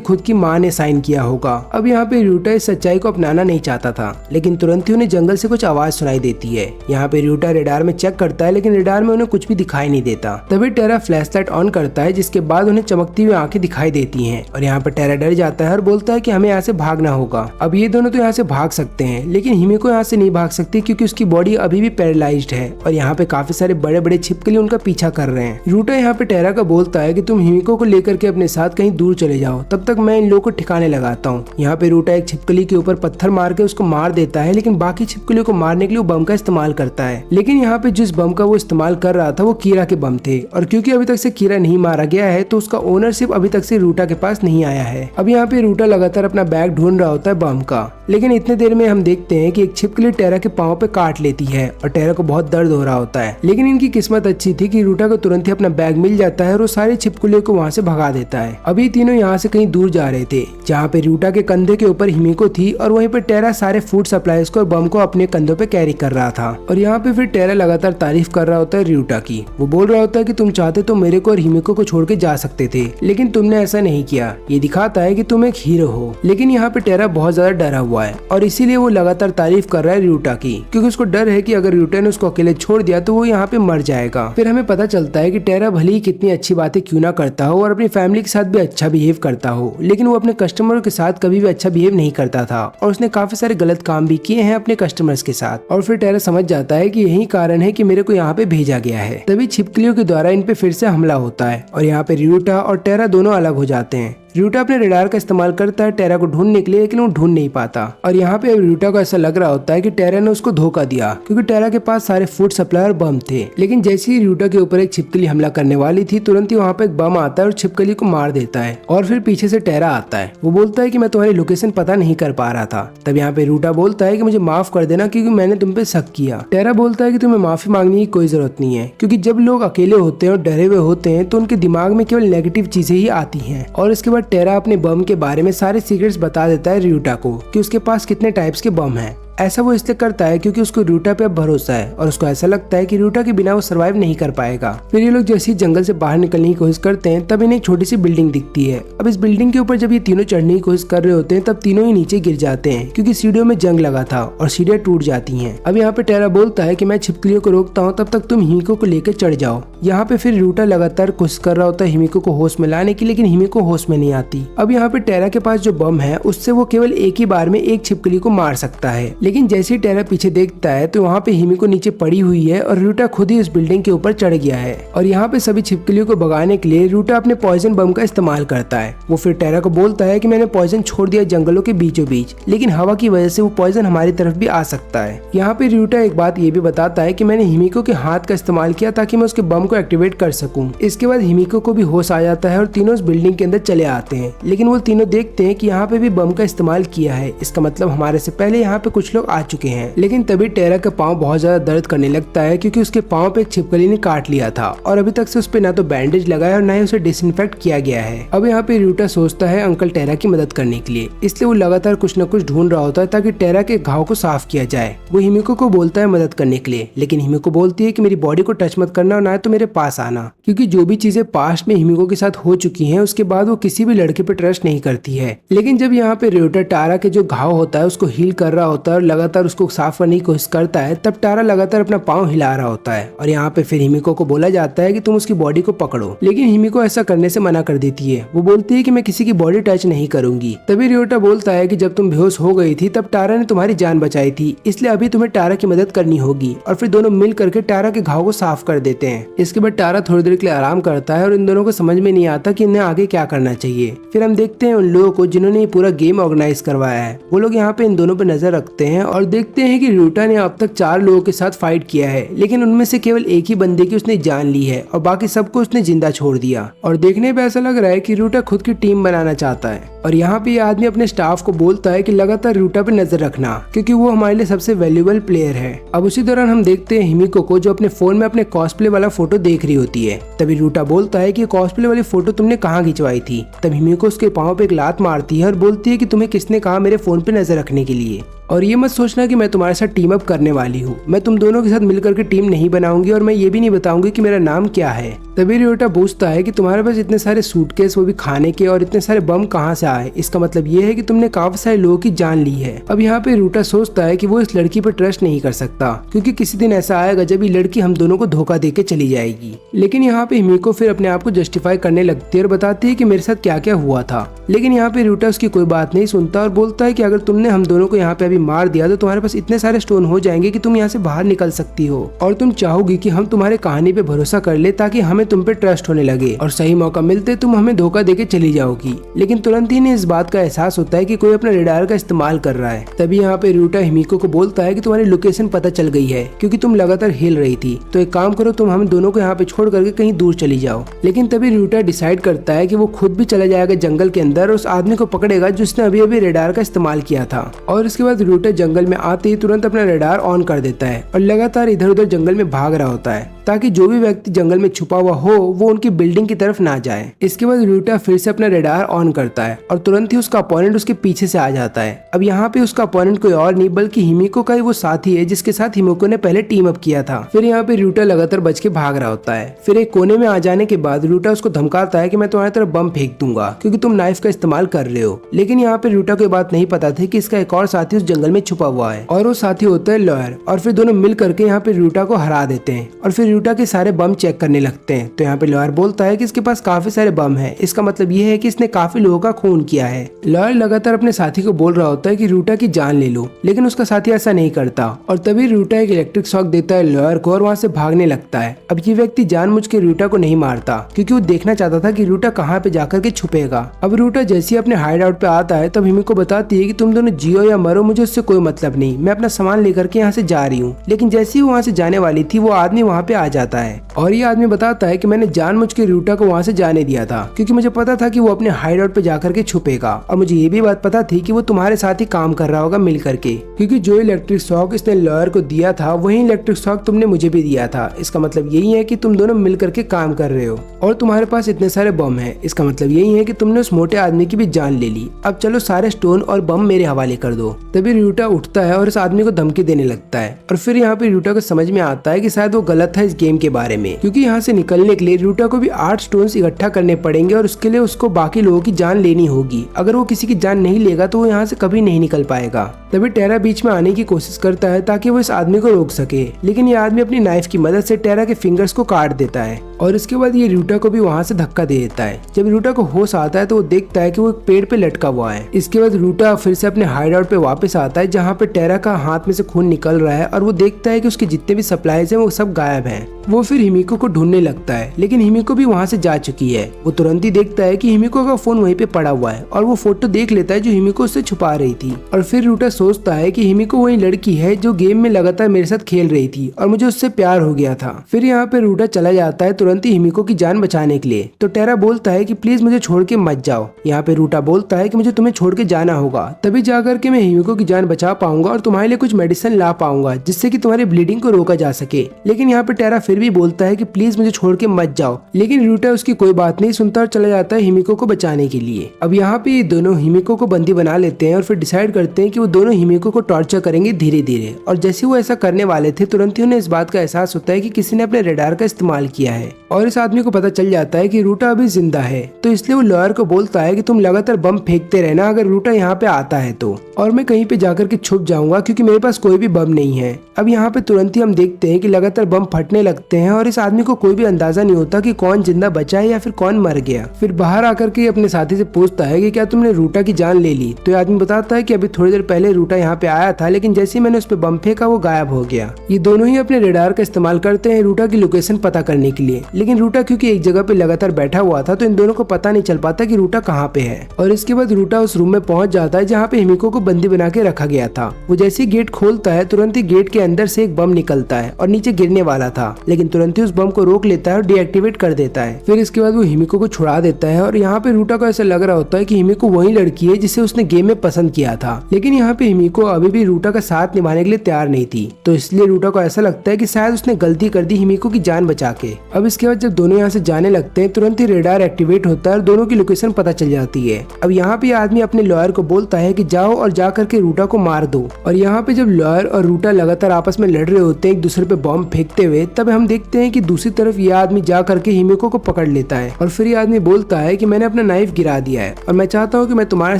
खुद की माँ ने साइन किया होगा। अब यहाँ पे रियोटा इस सच्चाई को अपनाना नहीं चाहता था, लेकिन तुरंत ही उन्हें जंगल से कुछ आवाज सुनाई देती है। यहाँ पे रियोटा रेडार में चेक करता है लेकिन रेडार में उन्हें कुछ भी दिखाई नहीं देता। तभी टेरा फ्लैशलाइट ऑन करता है जिसके बाद उन्हें चमकती हुई आंखें दिखाई देती हैं और यहाँ पे टेरा डर जाता है और बोलता है कि हमें यहाँ से भागना होगा। अब ये दोनों तो यहाँ से भाग सकते हैं लेकिन हिमिको यहाँ से नहीं भाग सकती क्योंकि उसकी बॉडी अभी भी पैरालाइज्ड है और यहाँ पे काफी सारे बड़े बड़े छिपकली उनका पीछा कर रहे हैं। रियोटा यहाँ पे टेरा का बोलता है कि तुम हिमिको को लेकर के अपने साथ कहीं दूर चले जाओ, तब तक मैं इन लोगों को ठिकाने लगाता हूँ। यहाँ पे रियोटा एक छिपकली के ऊपर पत्थर मार के उसको मार देता है लेकिन बाकी छिपकलियों को मारने के लिए बम का इस्तेमाल करता है। लेकिन यहाँ पे जिस बम का वो इस्तेमाल कर रहा था वो कीरा के बम थे और क्योंकि अभी तक से कीरा नहीं मारा गया है तो उसका ओनरशिप अभी तक से रियोटा के पास नहीं आया है। अब यहाँ पे रियोटा लगातार अपना बैग ढूंढ रहा होता है बम का, लेकिन इतने देर में हम देखते हैं कि एक छिपकली टेरा के पाँव पे काट लेती है और टेरा को बहुत दर्द हो रहा होता है। लेकिन इनकी किस्मत अच्छी थी कि रियोटा को तुरंत ही अपना बैग मिल जाता है और वो सारी छिपकलियों को वहाँ से भगा देता है। अभी तीनों यहाँ से कहीं दूर जा रहे थे जहाँ पे रियोटा के कंधे के ऊपर हिमिको थी और वहीं पे टेरा सारे फूड सप्लाईज को और बम को अपने कंधों पे कैरी कर रहा था। और यहाँ पे फिर टेरा लगातार तारीफ कर रहा होता है रियोटा की। वो बोल रहा होता है कि तुम चाहते तो मेरे को और हिमिको को छोड़ के जा सकते थे लेकिन तुमने ऐसा नहीं किया, ये दिखाता है कि तुम एक हीरो हो। लेकिन यहाँ पे टेरा बहुत ज्यादा डरा हुआ है और इसीलिए वो लगातार तारीफ कर रहा है रियोटा की क्योंकि उसको डर है कि अगर रियोटा ने उसको अकेले छोड़ दिया तो वो यहाँ पे मर जाएगा। फिर हमें पता चलता है कि टेरा भले ही कितनी अच्छी बातें क्यों ना करता हो और अपनी फैमिली के साथ भी अच्छा बिहेव करता हो, लेकिन वो अपने कस्टमरों के साथ कभी भी अच्छा बिहेव नहीं करता था और उसने काफी सारे गलत काम भी किए हैं अपने कस्टमर्स के साथ। और फिर टेरा समझ जाता है कि यही कारण है कि मेरे को यहाँ पे भेजा गया है। तभी छिपकलियों के द्वारा इन पे फिर से हमला होता है और यहाँ पे रियोटा और टेरा दोनों अलग हो जाते हैं। रियोटा अपने रेडार का इस्तेमाल करता है टेरा को ढूंढने के लिए लेकिन वो ढूंढ नहीं पाता और यहाँ पे रियोटा को ऐसा लग रहा होता है कि टेरा ने उसको धोखा दिया क्योंकि टेरा के पास सारे फूड सप्लाई और बम थे। लेकिन जैसे ही रियोटा के ऊपर एक छिपकली हमला करने वाली थी तुरंत ही वहाँ पे एक बम आता है और छिपकली को मार देता है और फिर पीछे से टेरा आता है। वो बोलता है कि मैं तुम्हारी लोकेशन पता नहीं कर पा रहा था। तब यहाँ पे रियोटा बोलता है कि मुझे माफ कर देना क्योंकि मैंने तुम पे शक किया। टेरा बोलता है कि तुम्हें माफी मांगने की कोई जरूरत नहीं है क्योंकि जब लोग अकेले होते हैं और डरे हुए होते हैं तो उनके दिमाग में केवल नेगेटिव चीजें ही आती हैं। और इसके बाद टेरा अपने बम के बारे में सारे सीक्रेट्स बता देता है रियोटा को कि उसके पास कितने टाइप्स के बम हैं। ऐसा वो इसलिए करता है क्योंकि उसको रियोटा पे अब भरोसा है और उसको ऐसा लगता है कि रियोटा के बिना वो सरवाइव नहीं कर पाएगा। फिर ये लोग जैसे ही जंगल से बाहर निकलने की कोशिश करते हैं तब इन्हें एक छोटी सी बिल्डिंग दिखती है। अब इस बिल्डिंग के ऊपर जब ये तीनों चढ़ने की कोशिश कर रहे होते हैं तब तीनों ही नीचे गिर जाते हैं क्योंकि सीढ़ियों में जंग लगा था और सीढ़ियां टूट जाती हैं। अब यहाँ पे टेरा बोलता है कि मैं छिपकलियों को रोकता हूँ, तब तक तुम हिमिको को लेकर चढ़ जाओ। यहाँ पे फिर रियोटा लगातार कोशिश कर रहा होता है हिमिको को होश में लाने की, लेकिन हिमिको होश में नहीं आती। अब यहाँ पे टेरा के पास जो बम है उससे वो केवल एक ही बार में एक छिपकली को मार सकता है। लेकिन जैसे ही टेरा पीछे देखता है तो वहाँ पे हिमिको नीचे पड़ी हुई है और रियोटा खुद ही इस बिल्डिंग के ऊपर चढ़ गया है। और यहाँ पे सभी छिपकलियों को भगाने के लिए रियोटा अपने पॉइजन बम का इस्तेमाल करता है। वो फिर टेरा को बोलता है कि मैंने पॉइजन छोड़ दिया जंगलों के बीचों बीच, लेकिन हवा की वजह से वो पॉइजन हमारी तरफ भी आ सकता है। यहाँ पे रियोटा एक बात ये भी बताता है कि मैंने हिमिको के हाथ का इस्तेमाल किया ताकि मैं उसके बम को एक्टिवेट कर सकूं। इसके बाद हिमिको को भी होश आ जाता है और तीनों उस बिल्डिंग के अंदर चले आते हैं, लेकिन वो तीनों देखते हैं कि यहाँ पे भी बम का इस्तेमाल किया है। इसका मतलब हमारे से पहले यहाँ पे कुछ लोग आ चुके हैं। लेकिन तभी टेरा का पाँव बहुत ज्यादा दर्द करने लगता है क्योंकि उसके पाँव पे एक छिपकली ने काट लिया था और अभी तक से उस पे ना तो बैंडेज लगा है और ना ही उसे डिसइंफेक्ट किया गया है। अब यहाँ पे रियोटा सोचता है अंकल टेरा की मदद करने के लिए, इसलिए वो लगातार कुछ न कुछ ढूंढ रहा होता है ताकि टेरा के घाव को साफ किया जाए। वो हिमिको को बोलता है मदद करने के लिए, लेकिन हिमिको बोलती है कि मेरी बॉडी को टच मत करना और ना तो मेरे पास आना, क्योंकि जो भी चीजें पास्ट में हिमिको के साथ हो चुकी हैं उसके बाद वो किसी भी लड़के पे ट्रस्ट नहीं करती है। लेकिन जब यहाँ पे रियोटा टेरा के जो घाव होता है उसको हील कर रहा होता है और लगातार उसको साफ करने की कोशिश करता है, तब टारा लगातार अपना पाँव हिला रहा होता है और यहाँ पे फिर हिमिको को बोला जाता है कि तुम उसकी बॉडी को पकड़ो, लेकिन हिमिको ऐसा करने से मना कर देती है। वो बोलती है कि मैं किसी की बॉडी टच नहीं करूंगी। तभी रियोटा बोलता है कि जब तुम बेहोश हो गई थी तब टारा ने तुम्हारी जान बचाई थी, इसलिए अभी तुम्हें टारा की मदद करनी होगी। और फिर दोनों मिल करके टारा के घाव को साफ कर देते हैं। इसके बाद टारा थोड़ी देर के लिए आराम करता है और इन दोनों को समझ में नहीं आता कि इन्हें आगे क्या करना चाहिए। फिर हम देखते हैं उन लोगों को जिन्होंने ये पूरा गेम ऑर्गेनाइज करवाया है। वो लोग यहाँ पे इन दोनों पे नजर रखते हैं और देखते हैं कि रियोटा ने अब तक 4 लोगों के साथ फाइट किया है, लेकिन उनमें से केवल एक ही बंदे की उसने जान ली है और बाकी सबको उसने जिंदा छोड़ दिया। और देखने पे ऐसा लग रहा है कि रियोटा खुद की टीम बनाना चाहता है। और यहाँ पे ये आदमी अपने स्टाफ को बोलता है कि लगातार रियोटा पे नजर रखना, क्योंकि वो हमारे लिए सबसे वैल्यूएबल प्लेयर है। अब उसी दौरान हम देखते हैं हिमिको को, जो अपने फोन में अपने कॉस्प्ले वाला फोटो देख रही होती है। तभी रियोटा बोलता है कि कॉस्प्ले वाली फोटो तुमने कहाँ खिंचवाई थी। तब हिमिको उसके पाँव पे एक लात मारती है और बोलती है कि तुम्हें किसने कहा मेरे फोन पे नजर रखने के लिए, और ये मत सोचना कि मैं तुम्हारे साथ टीम अप करने वाली हूँ। मैं तुम दोनों के साथ मिलकर के टीम नहीं बनाऊंगी और मैं ये भी नहीं बताऊंगी कि मेरा नाम क्या है। तभी रियोटा पूछता है कि तुम्हारे पास इतने सारे सूटकेस, वो भी खाने के, और इतने सारे बम कहाँ से आए। इसका मतलब ये है कि तुमने काफी सारे लोगों की जान ली है। अब यहाँ पे रियोटा सोचता है कि वो इस लड़की पर ट्रस्ट नहीं कर सकता, क्योंकि किसी दिन ऐसा आएगा जब ये लड़की हम दोनों को धोखा दे के चली जाएगी। लेकिन यहाँ पे हिमिको फिर अपने आप को जस्टिफाई करने लगती है और बताती है कि मेरे साथ क्या क्या हुआ था। लेकिन यहाँ पे रियोटा उसकी कोई बात नहीं सुनता और बोलता है कि अगर तुमने हम दोनों को यहाँ पे अभी मार दिया तो तुम्हारे पास इतने सारे स्टोन हो जाएंगे कि तुम यहाँ से बाहर निकल सकती हो, और तुम चाहोगी कि हम तुम्हारे कहानी पे भरोसा कर ले ताकि हमें तुम पे ट्रस्ट होने लगे, और सही मौका मिलते तुम हमें धोखा देके चली जाओगी। लेकिन तुरंत ही इन्हें इस बात का एहसास होता है कि कोई अपना रेडार का इस्तेमाल कर रहा है। तभी यहाँ पे रियोटा हिमिको को बोलता है कि तुम्हारी लोकेशन पता चल गई है, क्योंकि तुम लगातार हिल रही थी, तो एक काम करो, तुम हम दोनों को यहाँ पे छोड़ करके कहीं दूर चली जाओ। लेकिन तभी रियोटा डिसाइड करता है कि वो खुद भी चला जाएगा जंगल के अंदर और उस आदमी को पकड़ेगा जिसने अभी अभी रेडार का इस्तेमाल किया था। और इसके बाद रियोटा जंगल में आते ही तुरंत अपना रेडार ऑन कर देता है और लगातार इधर उधर जंगल में भाग रहा होता है, ताकि जो भी व्यक्ति जंगल में छुपा हुआ हो वो उनकी बिल्डिंग की तरफ ना जाए। इसके बाद रियोटा फिर से अपना रेडार ऑन करता है और तुरंत ही उसका अपोनेंट उसके पीछे से आ जाता है। अब यहाँ पे उसका अपोनेंट कोई और नहीं बल्कि हिमिको का ही वो साथी है जिसके साथ हिमिको ने पहले टीम अप किया था। फिर यहाँ पे रियोटा लगातार बच के भाग रहा होता है। फिर एक कोने में आ जाने के बाद रियोटा उसको धमकाता है कि मैं तुम्हारी तरफ बम फेंक दूंगा क्योंकि तुम नाइफ का इस्तेमाल कर रहे हो। लेकिन यहाँ पे रियोटा को बात नहीं पता थी कि इसका एक और साथी उस जंगल में छुपा हुआ है, और वो साथी होता है लॉयर। और फिर दोनों मिल करके यहाँ पे रियोटा को हरा देते हैं और फिर रियोटा के सारे बम चेक करने लगते हैं। तो यहाँ पे लॉयर बोलता है कि इसके पास काफी सारे बम है, इसका मतलब ये है कि इसने काफी लोगों का खून किया है। लॉयर लगातार अपने साथी को बोल रहा होता है कि रियोटा की जान ले लो, लेकिन उसका साथी ऐसा नहीं करता। और तभी रियोटा एक इलेक्ट्रिक शॉक देता है लॉयर को और वहाँ से भागने लगता है। अब ये व्यक्ति जानबूझ के रियोटा को नहीं मारता, क्योंकि वो देखना चाहता था कि रियोटा कहाँ पे जाकर के छुपेगा। अब रियोटा जैसे ही अपने हाइड आउट पे आता है तब हिमिको बताती है कि तुम दोनों जियो या मरो, मुझे उससे कोई मतलब नहीं, मैं अपना सामान लेकर के यहाँ से जा रही हूँ। लेकिन जैसे ही वहाँ से जाने वाली थी वो आदमी वहाँ पे आ जाता है और ये आदमी बताता है कि मैंने जानबूझ के रियोटा को वहाँ से जाने दिया था, क्योंकि मुझे पता था कि वो अपने हाइड आउट पे जाकर के छुपेगा, और मुझे ये भी बात पता थी कि वो तुम्हारे साथ ही काम कर रहा होगा मिल करके, क्योंकि जो इलेक्ट्रिक शॉक इसने लॉयर को दिया था वही इलेक्ट्रिक शॉक तुमने मुझे भी दिया था। इसका मतलब यही है कि तुम दोनों मिल करके काम कर रहे हो और तुम्हारे पास इतने सारे बम है। इसका मतलब यही है कि तुमने उस मोटे आदमी की भी जान ले ली। अब चलो सारे स्टोन और बम मेरे हवाले कर दो। तभी रियोटा उठता है और इस आदमी को धमकी देने लगता है, और फिर यहाँ पे रियोटा को समझ में आता है कि शायद वो गलत था इस गेम के बारे में, क्योंकि यहाँ से निकलने के लिए रियोटा को भी 8 स्टोन्स इकट्ठा करने पड़ेंगे और उसके लिए उसको बाकी लोगों की जान लेनी होगी। अगर वो किसी की जान नहीं लेगा तो वो यहाँ से कभी नहीं निकल पाएगा। तभी टेरा बीच में आने की कोशिश करता है ताकि वो इस आदमी को रोक सके, लेकिन ये आदमी अपनी नाइफ की मदद से टेरा के फिंगर्स को काट देता है और इसके बाद ये रियोटा को भी वहाँ से धक्का दे देता है। जब रियोटा को होश आता है तो वो देखता है कि वो एक पेड़ पे लटका हुआ है। इसके बाद रियोटा फिर से अपने हाइड आउट पे वापस आता है जहाँ पे टेरा का हाथ में से खून निकल रहा है, और वो देखता है कि उसके जितने भी सप्लाईज हैं वो सब गायब हैं। वो फिर हिमिको को ढूंढने लगता है, लेकिन हिमिको भी वहाँ से जा चुकी है। वो तुरंत ही देखता है कि हिमिको का फोन वहीं पे पड़ा हुआ है और वो फोटो देख लेता है जो हिमिको उससे छुपा रही थी। और फिर रियोटा सोचता है कि हिमिको वही लड़की है जो गेम में लगातार मेरे साथ खेल रही थी और मुझे उससे प्यार हो गया था। फिर यहाँ पे रियोटा चला जाता है तुरंत ही हिमिको की जान बचाने के लिए। तो टेरा बोलता है कि प्लीज मुझे छोड़ के मत जाओ। यहाँ पे रियोटा बोलता है कि मुझे तुम्हें छोड़ के जाना होगा, तभी जाकर के मैं हिमिको की जान बचा पाऊंगा और तुम्हारे लिए कुछ मेडिसिन ला पाऊंगा जिससे कि तुम्हारी ब्लीडिंग को रोका जा सके। लेकिन यहाँ पे टेरा फिर भी बोलता है कि प्लीज मुझे छोड़ के मत जाओ, लेकिन रियोटा उसकी कोई बात नहीं सुनता और चला जाता है हिमिको को बचाने के लिए। अब यहाँ पे ये दोनों हिमिको को बंदी बना लेते हैं और फिर डिसाइड करते हैं कि वो दोनों हिमिको को टॉर्चर करेंगे धीरे धीरे। और जैसे वो ऐसा करने वाले थे तुरंत ही उन्हें इस बात का एहसास होता है कि किसी ने अपने रेडार का इस्तेमाल किया है, और इस आदमी को पता चल जाता है कि रियोटा अभी जिंदा है। तो इसलिए वो लॉयर को बोलता है कि तुम लगातार बम फेंकते रहना अगर रियोटा यहाँ पे आता है तो। और मैं कहीं पे जाकर के छुप जाऊंगा क्योंकि मेरे पास कोई भी बम नहीं है। अब यहाँ पे तुरंत ही हम देखते हैं कि लगातार बम फटने लगते हैं और इस आदमी को कोई भी अंदाजा नहीं होता कि कौन जिंदा बचा है या फिर कौन मर गया। फिर बाहर आकर के अपने साथी से पूछता है कि क्या तुमने रूटा की जान ले ली। तो ये आदमी बताता है कि अभी थोड़ी देर पहले रूटा यहाँ पे आया था, लेकिन जैसे ही मैंने उस पर बम फेंका वो गायब हो गया। ये दोनों ही अपने रेडार का इस्तेमाल करते हैं रूटा की लोकेशन पता करने के लिए, लेकिन रूटा क्योंकि एक जगह पे लगातार बैठा हुआ था तो इन दोनों को पता नहीं चल पाता कि रूटा कहाँ पे है। और इसके बाद रूटा उस रूम में पहुंच जाता है जहाँ पे हिमिको को बंदी बना के रखा गया था। वो जैसे ही गेट खोलता है तुरंत ही गेट के अंदर से एक बम निकलता है और नीचे गिरने वाला था, लेकिन तुरंत ही उस बम को रोक लेता है और डीएक्टिवेट कर देता है। फिर इसके बाद वो हिमिको को छुड़ा देता है और यहाँ पे रूटा को ऐसा लग रहा होता है कि हिमिको वही लड़की है जिसे उसने गेम में पसंद किया था, लेकिन यहाँ पे हिमिको अभी भी रूटा का साथ निभाने के लिए तैयार नहीं थी। तो इसलिए रूटा को ऐसा लगता है कि शायद उसने गलती कर दी हिमिको की जान बचा के। अब इसके बाद जब दोनों यहाँ से जाने लगते हैं तुरंत ही रेडार एक्टिवेट होता है और दोनों की लोकेशन पता चल जाती है। अब यहाँ पे आदमी अपने लॉयर को बोलता है कि जाओ और जा करके रूटा को मार दो। और यहाँ पे जब लॉयर और रूटा लगातार आपस में लड़ रहे होते हैं एक दूसरे पे बॉम्ब फेंकते हुए, तब हम देखते हैं कि दूसरी तरफ ये आदमी जा करके हिमिको को पकड़ लेता है और फिर ये आदमी बोलता है कि मैंने अपना नाइफ गिरा दिया है और मैं चाहता हूँ कि मैं तुम्हारे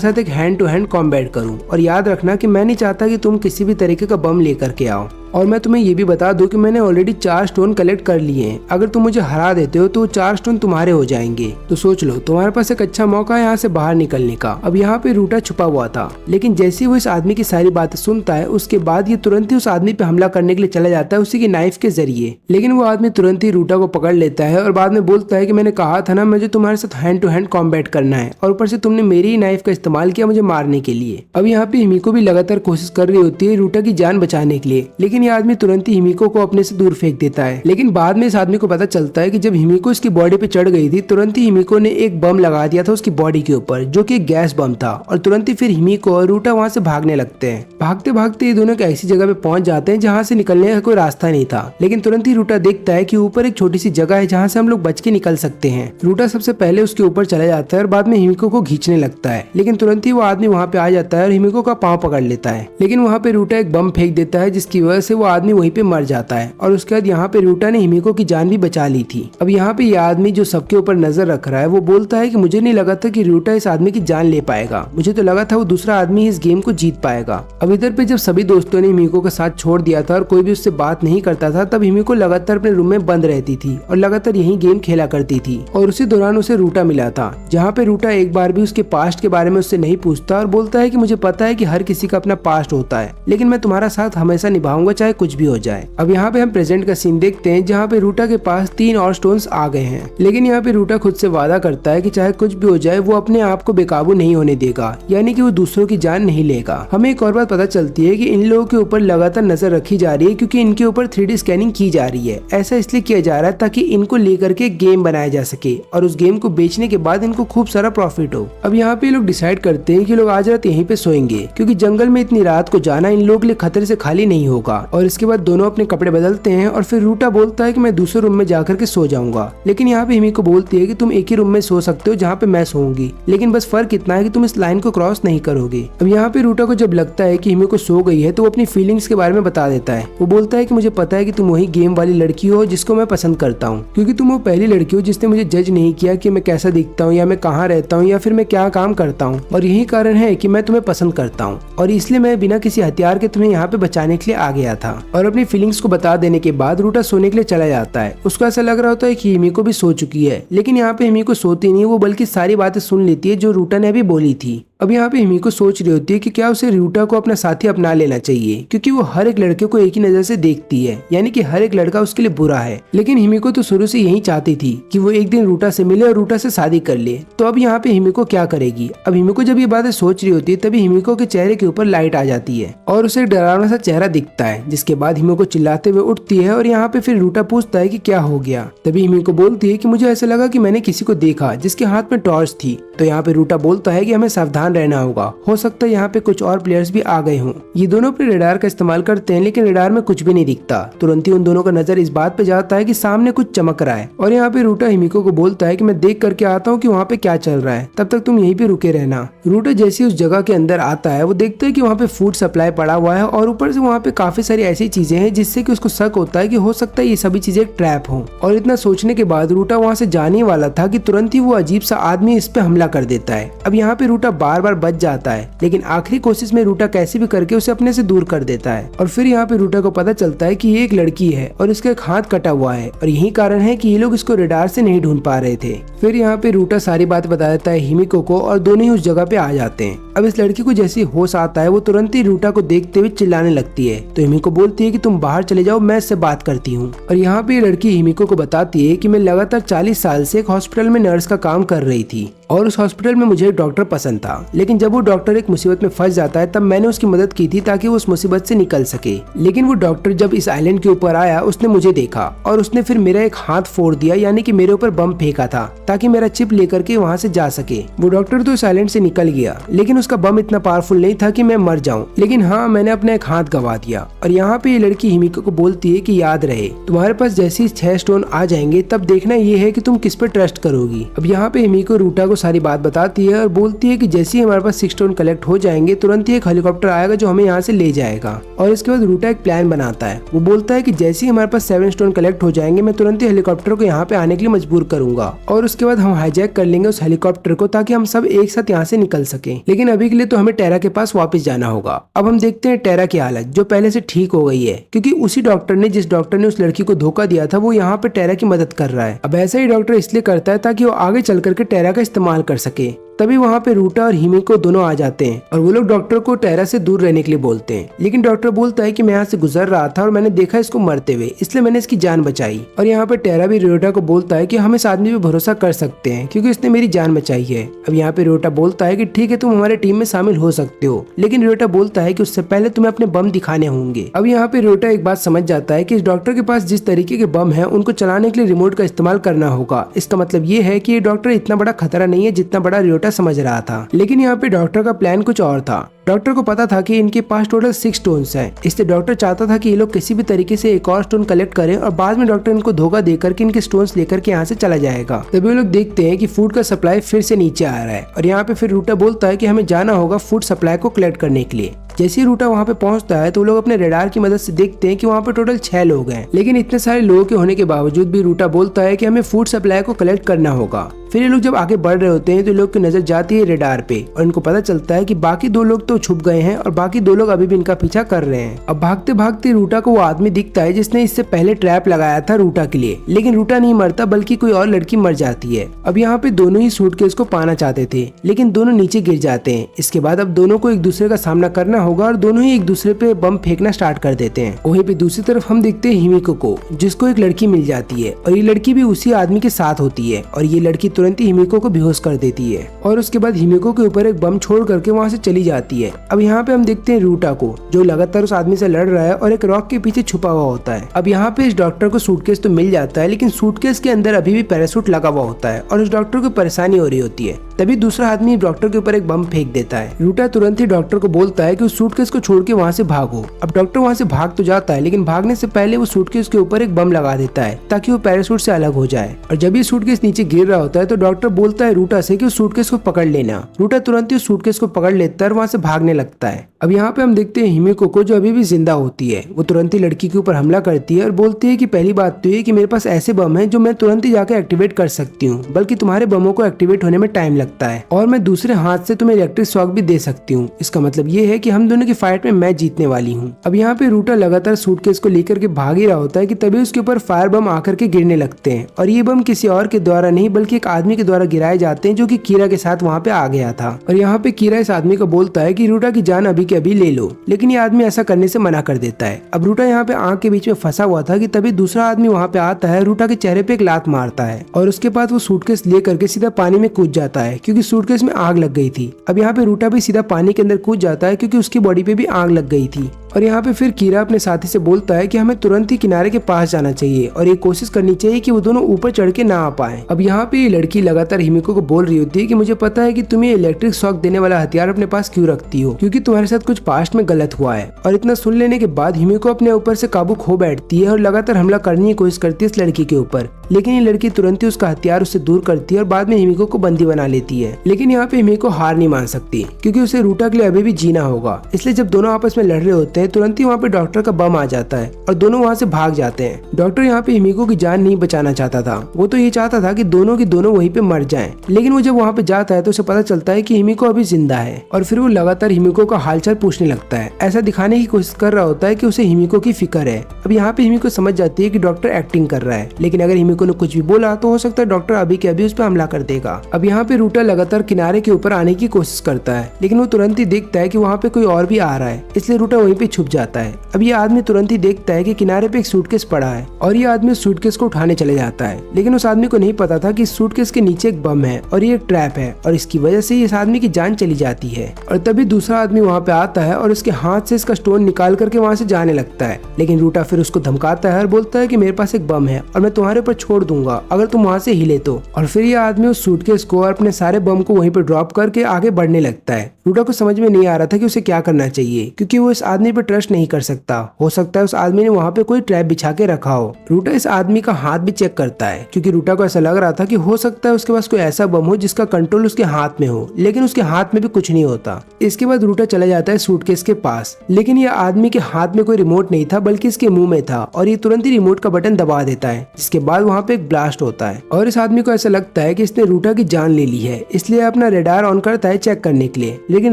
साथ एक हैंड टू हैंड कॉम्बैट करूँ, और याद रखना कि मैं नहीं चाहता कि तुम किसी भी तरीके का बम लेकर के आओ। और मैं तुम्हें ये भी बता दूं कि मैंने ऑलरेडी 4 स्टोन कलेक्ट कर लिए हैं। अगर तुम मुझे हरा देते हो तो 4 स्टोन तुम्हारे हो जाएंगे। तो सोच लो, तुम्हारे पास एक अच्छा मौका है यहाँ से बाहर निकलने का। अब यहाँ पे रूटा छुपा हुआ था, लेकिन जैसे ही वो इस आदमी की सारी बातें सुनता है उसके बाद ये तुरंत ही उस आदमी पे हमला करने के लिए चला जाता है उसी की नाइफ के जरिए। लेकिन वो आदमी तुरंत ही रूटा को पकड़ लेता है और बाद में बोलता है कि मैंने कहा था ना मुझे तुम्हारे साथ हैंड टू हैंड कॉम्बैट करना है, और ऊपर से तुमने मेरी ही नाइफ का इस्तेमाल किया मुझे मारने के लिए। अब यहाँ पे हिमिको भी लगातार कोशिश कर रही होती है रूटा की जान बचाने के लिए, लेकिन ये आदमी तुरंत ही हिमिको को अपने से दूर फेंक देता है। लेकिन बाद में इस आदमी को पता चलता है कि जब हिमिको इसकी बॉडी पे चढ़ गई थी तुरंत ही हिमिको ने एक बम लगा दिया था उसकी बॉडी के ऊपर, जो कि एक गैस बम था। और तुरंत ही फिर हिमिको और रूटा वहाँ से भागने लगते हैं। भागते भागते ये दोनों एक ऐसी जगह पे पहुंच जाते हैं जहाँ से निकलने का कोई रास्ता नहीं था, लेकिन तुरंत ही रूटा देखता है कि ऊपर एक छोटी सी जगह है जहाँ से हम लोग बच के निकल सकते हैं। रूटा सबसे पहले उसके ऊपर चला जाता है और बाद में हिमिको को खींचने लगता है, लेकिन तुरंत ही वो आदमी वहाँ पे आ जाता है और हिमिको का पाँव पकड़ लेता है। लेकिन वहाँ पे रूटा एक बम फेंक देता है जिसकी वजह से वो आदमी वहीं पे मर जाता है। और उसके बाद यहाँ पे रूटा ने हिमिको की जान भी बचा ली थी। अब यहाँ पे यह आदमी जो सबके ऊपर नजर रख रहा है वो बोलता है कि मुझे नहीं लगा था कि रूटा इस आदमी की जान ले पाएगा, मुझे तो लगा था वो दूसरा आदमी इस गेम को जीत पाएगा। अब इधर पे जब सभी दोस्तों ने हिमिको का साथ छोड़ दिया था और कोई भी उससे बात नहीं करता था, तब हिमिको लगातार अपने रूम में बंद रहती थी और लगातार यही गेम खेला करती थी। और उसी दौरान उसे रूटा मिला था, जहाँ पे रूटा एक बार भी उसके पास्ट के बारे में उससे नहीं पूछता और बोलता है कि मुझे पता है कि हर किसी का अपना पास्ट होता है, लेकिन मैं तुम्हारा साथ हमेशा निभाऊंगा चाहे कुछ भी हो जाए। अब यहाँ पे हम प्रेजेंट का सीन देखते हैं जहाँ पे रूटा के पास 3 और स्टोन्स आ गए हैं, लेकिन यहाँ पे रूटा खुद से वादा करता है कि चाहे कुछ भी हो जाए वो अपने आप को बेकाबू नहीं होने देगा, यानी कि वो दूसरों की जान नहीं लेगा। हमें एक और बात पता चलती है कि इन लोगों के ऊपर लगातार नजर रखी जा रही है क्योंकि इनके ऊपर 3D स्कैनिंग की जा रही है। ऐसा इसलिए किया जा रहा है ताकि इनको लेकर के गेम बनाया जा सके और उस गेम को बेचने के बाद इनको खूब सारा प्रॉफिट हो। अब यहाँ पे लोग डिसाइड करते हैं कि लोग आज रात यहीं पे सोएंगे क्योंकि जंगल में इतनी रात को जाना इन लोगों के लिए खतरे से खाली नहीं होगा। और इसके बाद दोनों अपने कपड़े बदलते हैं और फिर रूटा बोलता है कि मैं दूसरे रूम में जाकर के सो जाऊंगा, लेकिन यहाँ पे हिमिको बोलती है कि तुम एक ही रूम में सो सकते हो जहाँ पे मैं सोऊंगी, लेकिन बस फर्क इतना है कि तुम इस लाइन को क्रॉस नहीं करोगे। अब यहाँ पे रूटा को जब लगता है कि हिमिको सो गई है तो वो अपनी फीलिंग्स के बारे में बता देता है। वो बोलता है कि मुझे पता है कि तुम वही गेम वाली लड़की हो जिसको मैं पसंद करता हूँ, क्योंकि तुम वो पहली लड़की हो जिसने मुझे जज नहीं किया कि मैं कैसा दिखता हूँ या मैं कहाँ रहता हूँ या फिर मैं क्या काम करता हूँ, और यही कारण है कि मैं तुम्हें पसंद करता हूँ और इसलिए मैं बिना किसी हथियार के तुम्हें यहाँ पे बचाने के लिए आ गया था। और अपनी फीलिंग्स को बता देने के बाद रूटा सोने के लिए चला जाता है। उसको ऐसा लग रहा होता है कि हिमिको भी सो चुकी है, लेकिन यहाँ पे हिमिको सोती नहीं, वो बल्कि सारी बातें सुन लेती है जो रूटा ने अभी बोली थी। अब यहाँ पे हिमिको सोच रही होती है कि क्या उसे रूटा को अपना साथी अपना लेना चाहिए, क्योंकि वो हर एक लड़के को एक ही नजर से देखती है, यानी कि हर एक लड़का उसके लिए बुरा है। लेकिन हिमिको तो शुरू से यही चाहती थी कि वो एक दिन रूटा से मिले और रूटा से शादी कर ले। तो अब यहाँ पे हिमिको क्या करेगी? अब हिमिको जब ये बातें सोच रही होती है तभी हिमिको के चेहरे के ऊपर लाइट आ जाती है और उसे डरावना सा चेहरा दिखता है, जिसके बाद हिमिको चिल्लाते हुए उठती है और यहाँ पे फिर रूटा पूछता है कि क्या हो गया। तभी हिमिको बोलती है कि मुझे ऐसा लगा कि मैंने किसी को देखा जिसके हाथ में टॉर्च थी। तो यहाँ पे रूटा बोलता है कि हमें सावधान रहना होगा, हो सकता है यहाँ पे कुछ और प्लेयर्स भी आ गए हों। ये दोनों अपने रेडार का इस्तेमाल करते हैं, लेकिन रेडार में कुछ भी नहीं दिखता। तुरंत ही उन दोनों का नजर इस बात पे जाता है कि सामने कुछ चमक रहा है और यहाँ पे रूटा हिमिको को बोलता है कि मैं देख करके आता हूँ कि वहाँ पे क्या चल रहा है, तब तक तुम यहीं पे रुके रहना। रूटा जैसे उस जगह के अंदर आता है वो देखता है कि वहाँ पे फूड सप्लाई पड़ा हुआ है और ऊपर से वहाँ पे काफी सारी ऐसी चीजें हैं जिससे कि उसको शक होता है कि हो सकता है ये सभी चीजें ट्रैप हो। और इतना सोचने के बाद रूटा वहाँ से जाने वाला था कि तुरंत ही वो अजीब सा आदमी इस पे हमला कर देता है। अब यहाँ पे रूटा बार बार बार बच जाता है, लेकिन आखिरी कोशिश में रूटा कैसे भी करके उसे अपने से दूर कर देता है। और फिर यहाँ पे रूटा को पता चलता है कि ये एक लड़की है और इसका एक हाथ कटा हुआ है और यही कारण है कि ये लोग इसको रेडार से नहीं ढूंढ पा रहे थे। फिर यहाँ पे रूटा सारी बात बता देता है हिमिको को और दोनों ही उस जगह पे आ जाते हैं। अब इस लड़की को जैसे होश आता है वो तुरंत ही रूटा को देखते हुए चिल्लाने लगती है, तो हिमिको बोलती है कि तुम बाहर चले जाओ, मैं इससे बात करती हूँ। और यहाँ पे लड़की हिमिको को बताती है कि मैं लगातार 40 साल से एक हॉस्पिटल में नर्स का काम कर रही थी और उस हॉस्पिटल में मुझे एक डॉक्टर पसंद था, लेकिन जब वो डॉक्टर एक मुसीबत में फंस जाता है तब मैंने उसकी मदद की थी ताकि वो उस मुसीबत से निकल सके। लेकिन वो डॉक्टर जब इस आइलैंड के ऊपर आया उसने मुझे देखा और उसने फिर मेरा एक हाथ फोड़ दिया, यानी कि मेरे ऊपर बम फेंका था ताकि मेरा चिप लेकर के वहाँ से जा सके। वो डॉक्टर तो इस आइलैंड से निकल गया, लेकिन उसका बम इतना पावरफुल नहीं था कि मैं मर जाऊं, लेकिन हाँ मैंने अपना एक हाथ गवा दिया। और यहाँ पे ये लड़की हिमिको को बोलती है कि याद रहे तुम्हारे पास जैसे ही 6 स्टोन आ जाएंगे तब देखना ये है कि तुम किस पे ट्रस्ट करोगी। अब यहाँ पे हिमिको रूटा को सारी बात बताती है और बोलती है कि जैसे ही हमारे पास 6 स्टोन कलेक्ट हो जाएंगे तुरंत ही एक हेलीकॉप्टर आएगा जो हमें यहाँ से ले जाएगा। और इसके बाद रूटा एक प्लान बनाता है। वो बोलता है कि जैसे ही हमारे पास 7 स्टोन कलेक्ट हो जाएंगे मैं तुरंत ही हेलीकॉप्टर को यहाँ पे आने के लिए मजबूर करूंगा और उसके बाद हम हाईजैक कर लेंगे उस हेलीकॉप्टर को ताकि हम सब एक साथ यहाँ से निकल सके। लेकिन अभी के लिए तो हमें टेरा के पास वापस जाना होगा। अब हम देखते हैं टेरा की हालत जो पहले से ठीक हो गई है, क्योंकि उसी डॉक्टर ने जिस डॉक्टर ने उस लड़की को धोखा दिया था वो यहाँ पे टेरा की मदद कर रहा है। अब ऐसा ही डॉक्टर इसलिए करता है ताकि वो आगे चल करके टेरा का इस्तेमाल कर सके। तभी वहाँ पे रूटा और हिमिको दोनों आ जाते हैं और वो लोग डॉक्टर को टेरा से दूर रहने के लिए बोलते हैं, लेकिन डॉक्टर बोलता है कि मैं यहाँ से गुजर रहा था और मैंने देखा इसको मरते हुए, इसलिए मैंने इसकी जान बचाई। और यहाँ पे टेरा भी रियोटा को बोलता है कि हम इस आदमी पे भरोसा कर सकते हैं क्योंकि इसने मेरी जान बचाई है। अब यहाँ पे रियोटा बोलता है कि ठीक है तुम हमारे टीम में शामिल हो सकते हो, लेकिन रियोटा बोलता है कि उससे पहले तुम्हें अपने बम दिखाने होंगे। अब यहाँ पे रियोटा एक बात समझ जाता है कि इस डॉक्टर के पास जिस तरीके के बम है उनको चलाने के लिए रिमोट का इस्तेमाल करना होगा। इसका मतलब ये है कि ये डॉक्टर इतना बड़ा खतरा नहीं है जितना बड़ा रियोटा समझ रहा था। लेकिन यहाँ पे डॉक्टर का प्लान कुछ और था। डॉक्टर को पता था कि इनके पास टोटल 6 स्टोन्स हैं, इसलिए डॉक्टर चाहता था कि ये लोग किसी भी तरीके से एक और स्टोन कलेक्ट करें और बाद में डॉक्टर इनको धोखा देकर के इनके स्टोन्स लेकर के यहाँ से चला जाएगा। तभी वो लोग देखते हैं कि फूड का सप्लाई फिर से नीचे आ रहा है और यहाँ पे फिर रूटा बोलता है कि हमें जाना होगा फूड सप्लाई को कलेक्ट करने के लिए। जैसे ही रूटा वहाँ पे पहुँचता है तो वो लोग अपने रेडार की मदद से देखते हैं कि वहाँ पे टोटल 6 लोग हैं, लेकिन इतने सारे लोगों के होने के बावजूद भी रूटा बोलता है कि हमें फूड सप्लाई को कलेक्ट करना होगा। फिर ये लोग जब आगे बढ़ रहे होते हैं तो लोग की नजर जाती है रेडार पे और इनको पता चलता है कि बाकी 2 लोग तो छुप गए हैं और बाकी 2 लोग अभी भी इनका पीछा कर रहे हैं। अब भागते भागते रूटा को वो आदमी दिखता है जिसने इससे पहले ट्रैप लगाया था रूटा के लिए, लेकिन रूटा नहीं मरता बल्कि कोई और लड़की मर जाती है। अब यहाँ पे दोनों ही सूटकेस को पाना चाहते थे, लेकिन दोनों नीचे गिर जाते हैं। इसके बाद अब दोनों को एक दूसरे का सामना करना होगा और दोनों ही एक दूसरे पे बम फेंकना स्टार्ट कर देते हैं। वहीं पे दूसरी तरफ हम देखते हैं हिमिको को, जिसको एक लड़की मिल जाती है और ये लड़की भी उसी आदमी के साथ होती है और ये लड़की तुरंत ही हिमिको को बेहोश कर देती है और उसके बाद हिमिको के ऊपर एक बम छोड़ करके वहाँ से चली जाती है। अब यहाँ पे हम देखते हैं रूटा को जो लगातार उस आदमी से लड़ रहा है और एक रॉक के पीछे छुपा हुआ होता है। अब यहाँ पे इस डॉक्टर को सूटकेस तो मिल जाता है, लेकिन सूटकेस के अंदर अभी भी पैराशूट लगा हुआ होता है और उस डॉक्टर को परेशानी हो रही होती है। तभी दूसरा आदमी डॉक्टर के ऊपर एक बम फेंक देता है। रूटा तुरंत ही डॉक्टर को बोलता है कि उस सूटकेस को छोड़ के वहाँ से भागो। अब डॉक्टर वहाँ से भाग तो जाता है, लेकिन भागने से पहले वो सूटकेस के ऊपर एक बम लगा देता है ताकि वो पैराशूट से अलग हो जाए। और जब ये सूटकेस नीचे गिर रहा होता है तो डॉक्टर बोलता है रूटा से कि उस सूटकेस को पकड़ लेना। रूटा तुरंत ही उस सूटकेस को पकड़ लेता है और वहाँ से भागने लगता है। अब यहाँ पे हम देखते हैं हिमिको को जो अभी भी जिंदा होती है। वो तुरंत ही लड़की के ऊपर हमला करती है और बोलती है कि पहली बात तो ये कि मेरे पास ऐसे बम है जो मैं तुरंत ही जाकर एक्टिवेट कर सकती हूँ, बल्कि तुम्हारे बमों को एक्टिवेट होने में टाइम लगता है और मैं दूसरे हाथ से तुम्हें इलेक्ट्रिक शॉक भी दे सकती हूँ। इसका मतलब ये है कि हम दोनों की फाइट में मैं जीतने वाली हूँ। अब यहाँ पे रूटा लगातार सूटकेस को लेकर के भाग ही रहा होता है कि तभी उसके ऊपर फायर बम आकर के गिरने लगते हैं और ये बम किसी और के द्वारा नहीं बल्कि एक आदमी के द्वारा गिराए जाते हैं जो कि कीरा के साथ वहाँ पे आ गया था। और यहाँ पे कीरा इस आदमी को बोलता है कि रूटा की जान अभी के अभी ले लो, लेकिन ये आदमी ऐसा करने से मना कर देता है। अब रूटा यहाँ पे आग के बीच में फंसा हुआ था कि तभी दूसरा आदमी वहाँ पे आता है, रूटा के चेहरे पे एक लात मारता है और उसके बाद वो सूटकेस ले करके सीधा पानी में कूद जाता है क्योंकि सूटकेस में आग लग गई थी। अब यहाँ पे रूटा भी सीधा पानी के अंदर कूद जाता है क्योंकि उसकी बॉडी पे भी आग लग गई थी। और यहाँ पे फिर कीरा अपने साथी से बोलता है कि हमें तुरंत ही किनारे के पास जाना चाहिए और ये कोशिश करनी चाहिए कि वो दोनों ऊपर चढ़ के ना आ पाए। अब यहाँ पे ये लड़की लगातार हिमिको को बोल रही होती है कि मुझे पता है कि तुम ये इलेक्ट्रिक शॉक देने वाला हथियार अपने पास क्यों रखती हो, क्योंकि तुम्हारे साथ कुछ पास्ट में गलत हुआ है। और इतना सुन लेने के बाद हिमिको अपने ऊपर से काबू खो बैठती है और लगातार हमला करने की कोशिश करती है इस लड़की के ऊपर, लेकिन ये लड़की तुरंत ही उसका हथियार उससे दूर करती है और बाद में हिमिको को बंदी बना लेती है। लेकिन यहाँ पे हिमिको हार नहीं मान सकती क्योंकि उसे रूटा के लिए अभी भी जीना होगा। इसलिए जब दोनों आपस में लड़ रहे होते होते हैं तुरंत ही वहाँ पे डॉक्टर का बम आ जाता है और दोनों वहाँ से भाग जाते हैं। डॉक्टर यहाँ पे हिमिको की जान नहीं बचाना चाहता था, वो तो ये चाहता था कि दोनों की दोनों वहीं पे मर जाएं। लेकिन वो जब वहाँ पे जाता है तो उसे पता चलता है कि हिमिको अभी जिंदा है और फिर वो लगातार हिमिको का हालचाल पूछने लगता है, ऐसा दिखाने की कोशिश कर रहा होता है कि उसे हिमिको की फिक्र है। अब यहाँ पे हिमिको समझ जाती है कि डॉक्टर एक्टिंग कर रहा है, लेकिन अगर हिमिको ने कुछ भी बोला तो हो सकता है डॉक्टर अभी के अभी उस पर हमला कर देगा। अब यहाँ पे रूटा लगातार किनारे के ऊपर आने की कोशिश करता है, लेकिन वो तुरंत ही देखता है कि वहाँ पे कोई और भी आ रहा है, इसलिए रूटा वहीं पे छुप जाता है। अब ये आदमी तुरंत ही देखता है कि किनारे पे एक सूटकेस पड़ा है और ये आदमी उस सूटकेस को उठाने चले जाता है, लेकिन उस आदमी को नहीं पता था कि इस सूटकेस के नीचे एक बम है और ये एक ट्रैप है और इसकी वजह से इस आदमी की जान चली जाती है। और तभी दूसरा आदमी वहाँ पे आता है और उसके हाथ से इसका स्टोन निकाल करके वहाँ से जाने लगता है, लेकिन रूटा फिर उसको धमकाता है और बोलता है कि मेरे पास एक बम है और मैं तुम्हारे ऊपर छोड़ दूंगा अगर तुम वहाँ से हिले तो। और फिर ये आदमी उस सूटकेस को और अपने सारे बम को वहीं पर ड्रॉप करके आगे बढ़ने लगता है। रूटा को समझ में नहीं आ रहा था कि उसे क्या करना चाहिए, क्योंकि वो इस आदमी पर ट्रस्ट नहीं कर सकता। हो सकता है उस आदमी ने वहाँ पे कोई ट्रैप बिछा के रखा हो। रूटा इस आदमी का हाथ भी चेक करता है, क्योंकि रूटा को ऐसा लग रहा था कि हो सकता है उसके पास कोई ऐसा बम हो जिसका कंट्रोल उसके हाथ में हो, लेकिन उसके हाथ में भी कुछ नहीं होता। इसके बाद रूटा चला जाता है सूटकेस के पास, लेकिन ये आदमी के हाथ में कोई रिमोट नहीं था बल्कि इसके मुंह में था और ये तुरंत ही रिमोट का बटन दबा देता है, जिसके बाद वहाँ पे एक ब्लास्ट होता है और इस आदमी को ऐसा लगता है कि इसने रूटा की जान ले ली है, इसलिए अपना रेडार ऑन करता है चेक करने के लिए, लेकिन